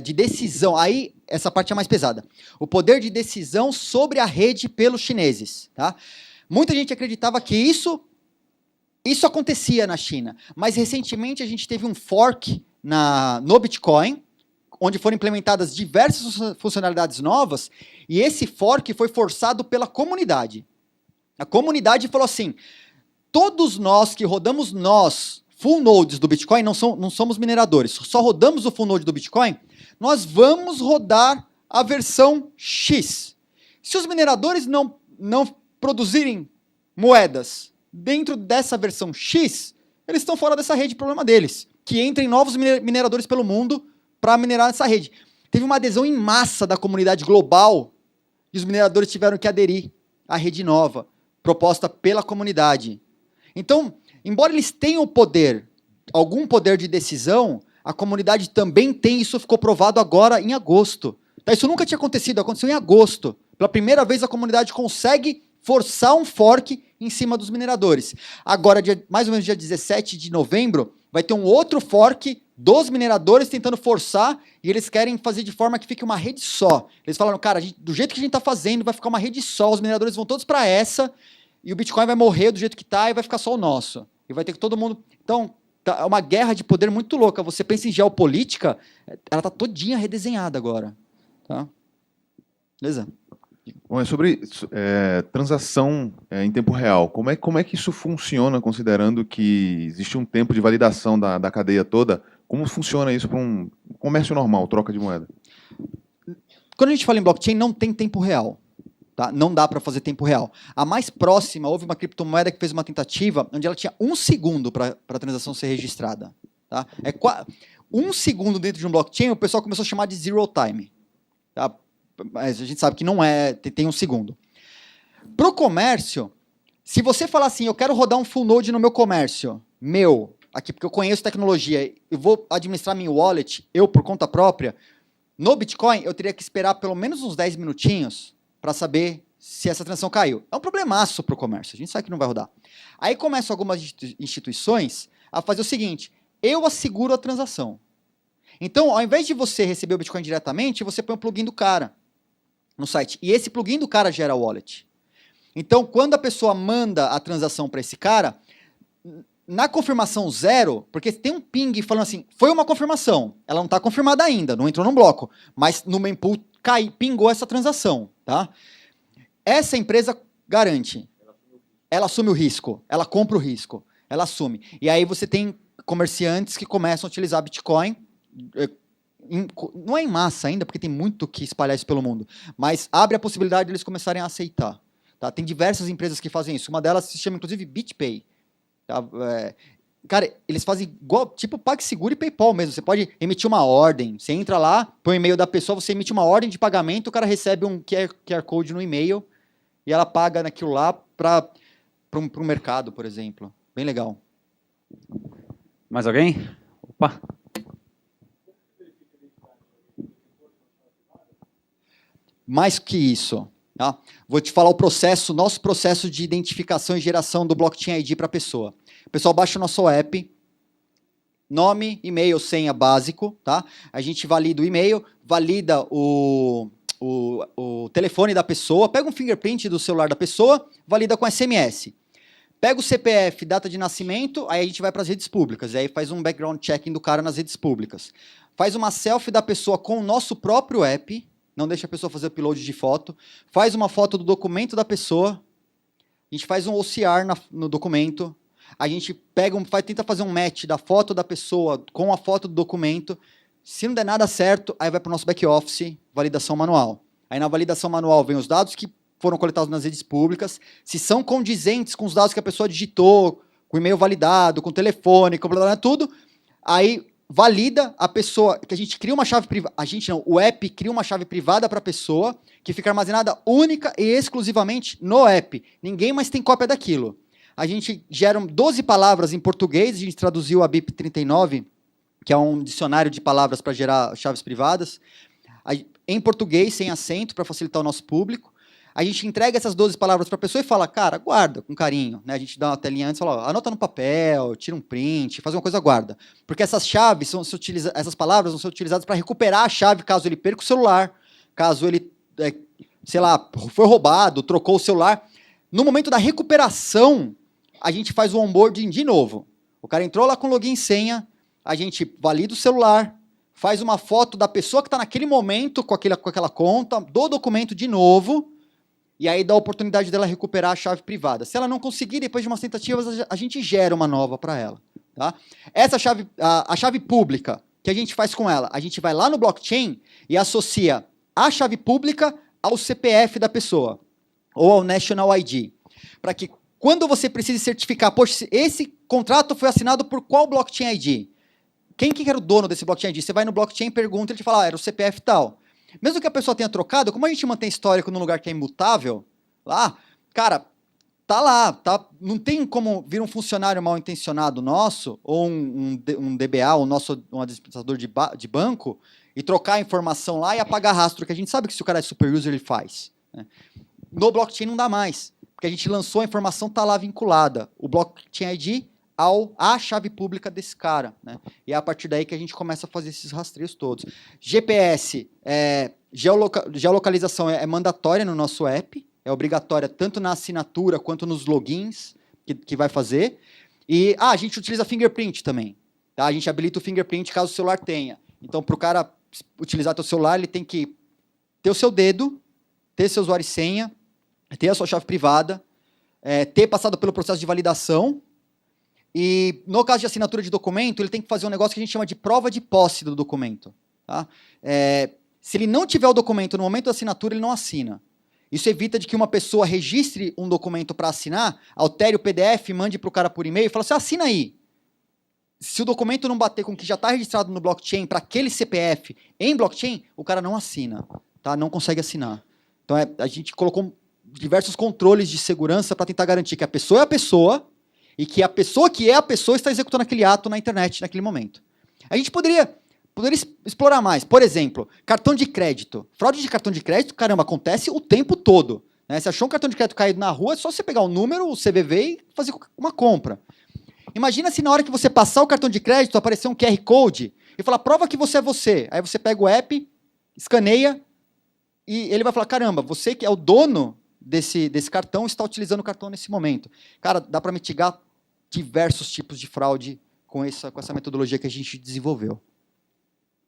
de decisão, aí essa parte é mais pesada. O poder de decisão sobre a rede pelos chineses. Tá? Muita gente acreditava que isso acontecia na China, mas recentemente a gente teve um fork no Bitcoin, onde foram implementadas diversas funcionalidades novas, e esse fork foi forçado pela comunidade. A comunidade falou assim, todos nós que rodamos full nodes do Bitcoin, não somos mineradores, só rodamos o full node do Bitcoin, nós vamos rodar a versão X. Se os mineradores não produzirem moedas dentro dessa versão X, eles estão fora dessa rede, problema deles. Que entrem novos mineradores pelo mundo para minerar essa rede. Teve uma adesão em massa da comunidade global e os mineradores tiveram que aderir à rede nova, proposta pela comunidade. Então, embora eles tenham algum poder de decisão, a comunidade também tem, isso ficou provado agora em agosto. Isso nunca tinha acontecido, aconteceu em agosto. Pela primeira vez a comunidade consegue forçar um fork em cima dos mineradores. Agora, mais ou menos dia 17 de novembro, vai ter um outro fork dos mineradores tentando forçar, e eles querem fazer de forma que fique uma rede só. Eles falaram, cara, do jeito que a gente está fazendo, vai ficar uma rede só, os mineradores vão todos para essa, e o Bitcoin vai morrer do jeito que está, e vai ficar só o nosso. E vai ter que todo mundo... Então, é uma guerra de poder muito louca. Você pensa em geopolítica, ela está todinha redesenhada agora. Tá? Beleza? Bom, é sobre transação em tempo real. Como é que isso funciona, considerando que existe um tempo de validação da cadeia toda? Como funciona isso para um comércio normal, troca de moeda? Quando a gente fala em blockchain, não tem tempo real. Tá? Não dá para fazer tempo real. A mais próxima, houve uma criptomoeda que fez uma tentativa onde ela tinha 1 segundo para a transação ser registrada. Tá? 1 segundo dentro de um blockchain, o pessoal começou a chamar de zero time. Tá? Mas a gente sabe que não é, tem 1 segundo. Para o comércio, se você falar assim, eu quero rodar um full node no meu comércio, aqui porque eu conheço tecnologia, eu vou administrar minha wallet, eu por conta própria, no Bitcoin eu teria que esperar pelo menos uns 10 minutinhos para saber se essa transação caiu. É um problemaço para o comércio, a gente sabe que não vai rodar. Aí começam algumas instituições a fazer o seguinte, eu asseguro a transação. Então, ao invés de você receber o Bitcoin diretamente, você põe o plugin do cara no site. E esse plugin do cara gera o wallet. Então, quando a pessoa manda a transação para esse cara, na confirmação 0, porque tem um ping falando assim, foi uma confirmação, ela não está confirmada ainda, não entrou num bloco, mas no mempool pingou essa transação. Tá? Essa empresa garante, ela assume o risco, ela compra o risco, ela assume. E aí você tem comerciantes que começam a utilizar Bitcoin, não é em massa ainda, porque tem muito que espalhar isso pelo mundo, mas abre a possibilidade de eles começarem a aceitar. Tá? Tem diversas empresas que fazem isso, uma delas se chama inclusive BitPay. Tá? Cara, eles fazem igual, tipo PagSeguro e PayPal mesmo. Você pode emitir uma ordem, você entra lá, põe o e-mail da pessoa, você emite uma ordem de pagamento, o cara recebe um QR Code no e-mail e ela paga naquilo lá para o mercado, por exemplo. Bem legal. Mais alguém? Opa! Mais que isso, tá? Vou te falar nosso processo de identificação e geração do Blockchain ID para a pessoa. O pessoal baixa o nosso app, nome, e-mail, senha básico, tá? A gente valida o e-mail, valida o telefone da pessoa, pega um fingerprint do celular da pessoa, valida com SMS. Pega o CPF, data de nascimento, aí a gente vai para as redes públicas, e aí faz um background checking do cara nas redes públicas. Faz uma selfie da pessoa com o nosso próprio app, não deixa a pessoa fazer upload de foto, faz uma foto do documento da pessoa, a gente faz um OCR no documento, a gente tenta fazer um match da foto da pessoa com a foto do documento. Se não der nada certo, aí vai para o nosso back-office, validação manual. Aí na validação manual vem os dados que foram coletados nas redes públicas, se são condizentes com os dados que a pessoa digitou, com o e-mail validado, com o telefone, com tudo, aí valida a pessoa, que a gente cria uma chave privada, o app cria uma chave privada para a pessoa, que fica armazenada única e exclusivamente no app. Ninguém mais tem cópia daquilo. A gente gera 12 palavras em português, a gente traduziu a BIP 39, que é um dicionário de palavras para gerar chaves privadas, em português, sem acento, para facilitar o nosso público. A gente entrega essas 12 palavras para a pessoa e fala, cara, guarda com carinho. Né? A gente dá uma telinha antes e fala, anota no papel, tira um print, faz uma coisa, guarda. Porque essas chaves, essas palavras vão ser utilizadas para recuperar a chave caso ele perca o celular, caso ele, sei lá, foi roubado, trocou o celular. No momento da recuperação, a gente faz o onboarding de novo. O cara entrou lá com login e senha, a gente valida o celular, faz uma foto da pessoa que está naquele momento com aquela conta, do documento de novo, e aí dá a oportunidade dela recuperar a chave privada. Se ela não conseguir, depois de umas tentativas, a gente gera uma nova para ela. Tá? Essa chave, a chave pública, que a gente faz com ela, a gente vai lá no blockchain e associa a chave pública ao CPF da pessoa, ou ao National ID, para que quando você precise certificar, poxa, esse contrato foi assinado por qual blockchain ID? Quem que era o dono desse blockchain ID? Você vai no blockchain, pergunta, ele te fala, era o CPF tal. Mesmo que a pessoa tenha trocado, como a gente mantém histórico num lugar que é imutável, lá, cara, tá lá, tá, não tem como vir um funcionário mal intencionado nosso, ou um DBA, um administrador de banco, e trocar a informação lá e apagar rastro, que a gente sabe que se o cara é super user, ele faz. Né? No blockchain não dá mais, porque a gente lançou, a informação tá lá vinculada. O blockchain ID à chave pública desse cara. Né? E é a partir daí que a gente começa a fazer esses rastreios todos. GPS, geolocalização é mandatória no nosso app, é obrigatória tanto na assinatura quanto nos logins que vai fazer. E a gente utiliza fingerprint também. Tá? A gente habilita o fingerprint caso o celular tenha. Então, para o cara utilizar seu celular, ele tem que ter o seu dedo, ter seu usuário e senha, ter a sua chave privada, ter passado pelo processo de validação. E, no caso de assinatura de documento, ele tem que fazer um negócio que a gente chama de prova de posse do documento. Tá? Se ele não tiver o documento no momento da assinatura, ele não assina. Isso evita de que uma pessoa registre um documento para assinar, altere o PDF, mande para o cara por e-mail e fala assim, assina aí. Se o documento não bater com o que já está registrado no blockchain para aquele CPF em blockchain, o cara não assina, tá? Não consegue assinar. Então, a gente colocou diversos controles de segurança para tentar garantir que a pessoa é a pessoa, e que a pessoa que é a pessoa está executando aquele ato na internet naquele momento. A gente poderia explorar mais. Por exemplo, cartão de crédito. Fraude de cartão de crédito, caramba, acontece o tempo todo. Né? Se achou um cartão de crédito caído na rua, é só você pegar o número, o CVV e fazer uma compra. Imagina se na hora que você passar o cartão de crédito, aparecer um QR Code e falar, prova que você é você. Aí você pega o app, escaneia, e ele vai falar, caramba, você que é o dono desse cartão está utilizando o cartão nesse momento. Cara, dá para mitigar diversos tipos de fraude com essa metodologia que a gente desenvolveu.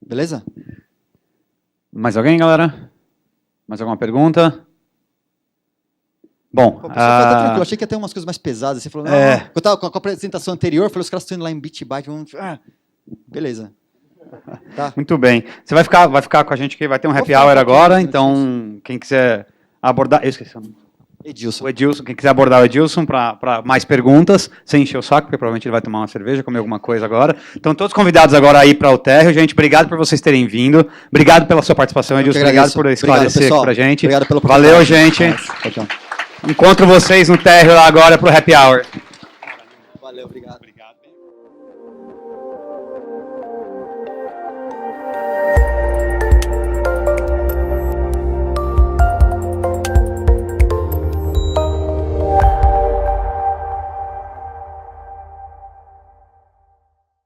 Beleza? Mais alguém, galera? Mais alguma pergunta? Bom, Pô, tranquilo. Eu achei que ia ter umas coisas mais pesadas. Você falou, não, eu estava com a apresentação anterior, eu falei, os caras estão indo lá em BitByte, beleza. Tá. Muito bem. Você vai ficar com a gente aqui, vai ter um happy hour agora, então quem quiser abordar... Eu esqueci o nome. Edilson. O Edilson, quem quiser abordar o Edilson para mais perguntas, sem encher o saco, porque provavelmente ele vai tomar uma cerveja, comer alguma coisa agora. Então, todos convidados agora aí para o térreo. Gente, obrigado por vocês terem vindo. Obrigado pela sua participação, Edilson. Obrigado por esclarecer aqui para a gente. Obrigado pelo Valeu, gente. Encontro vocês no térreo lá agora para o happy hour. Valeu, obrigado.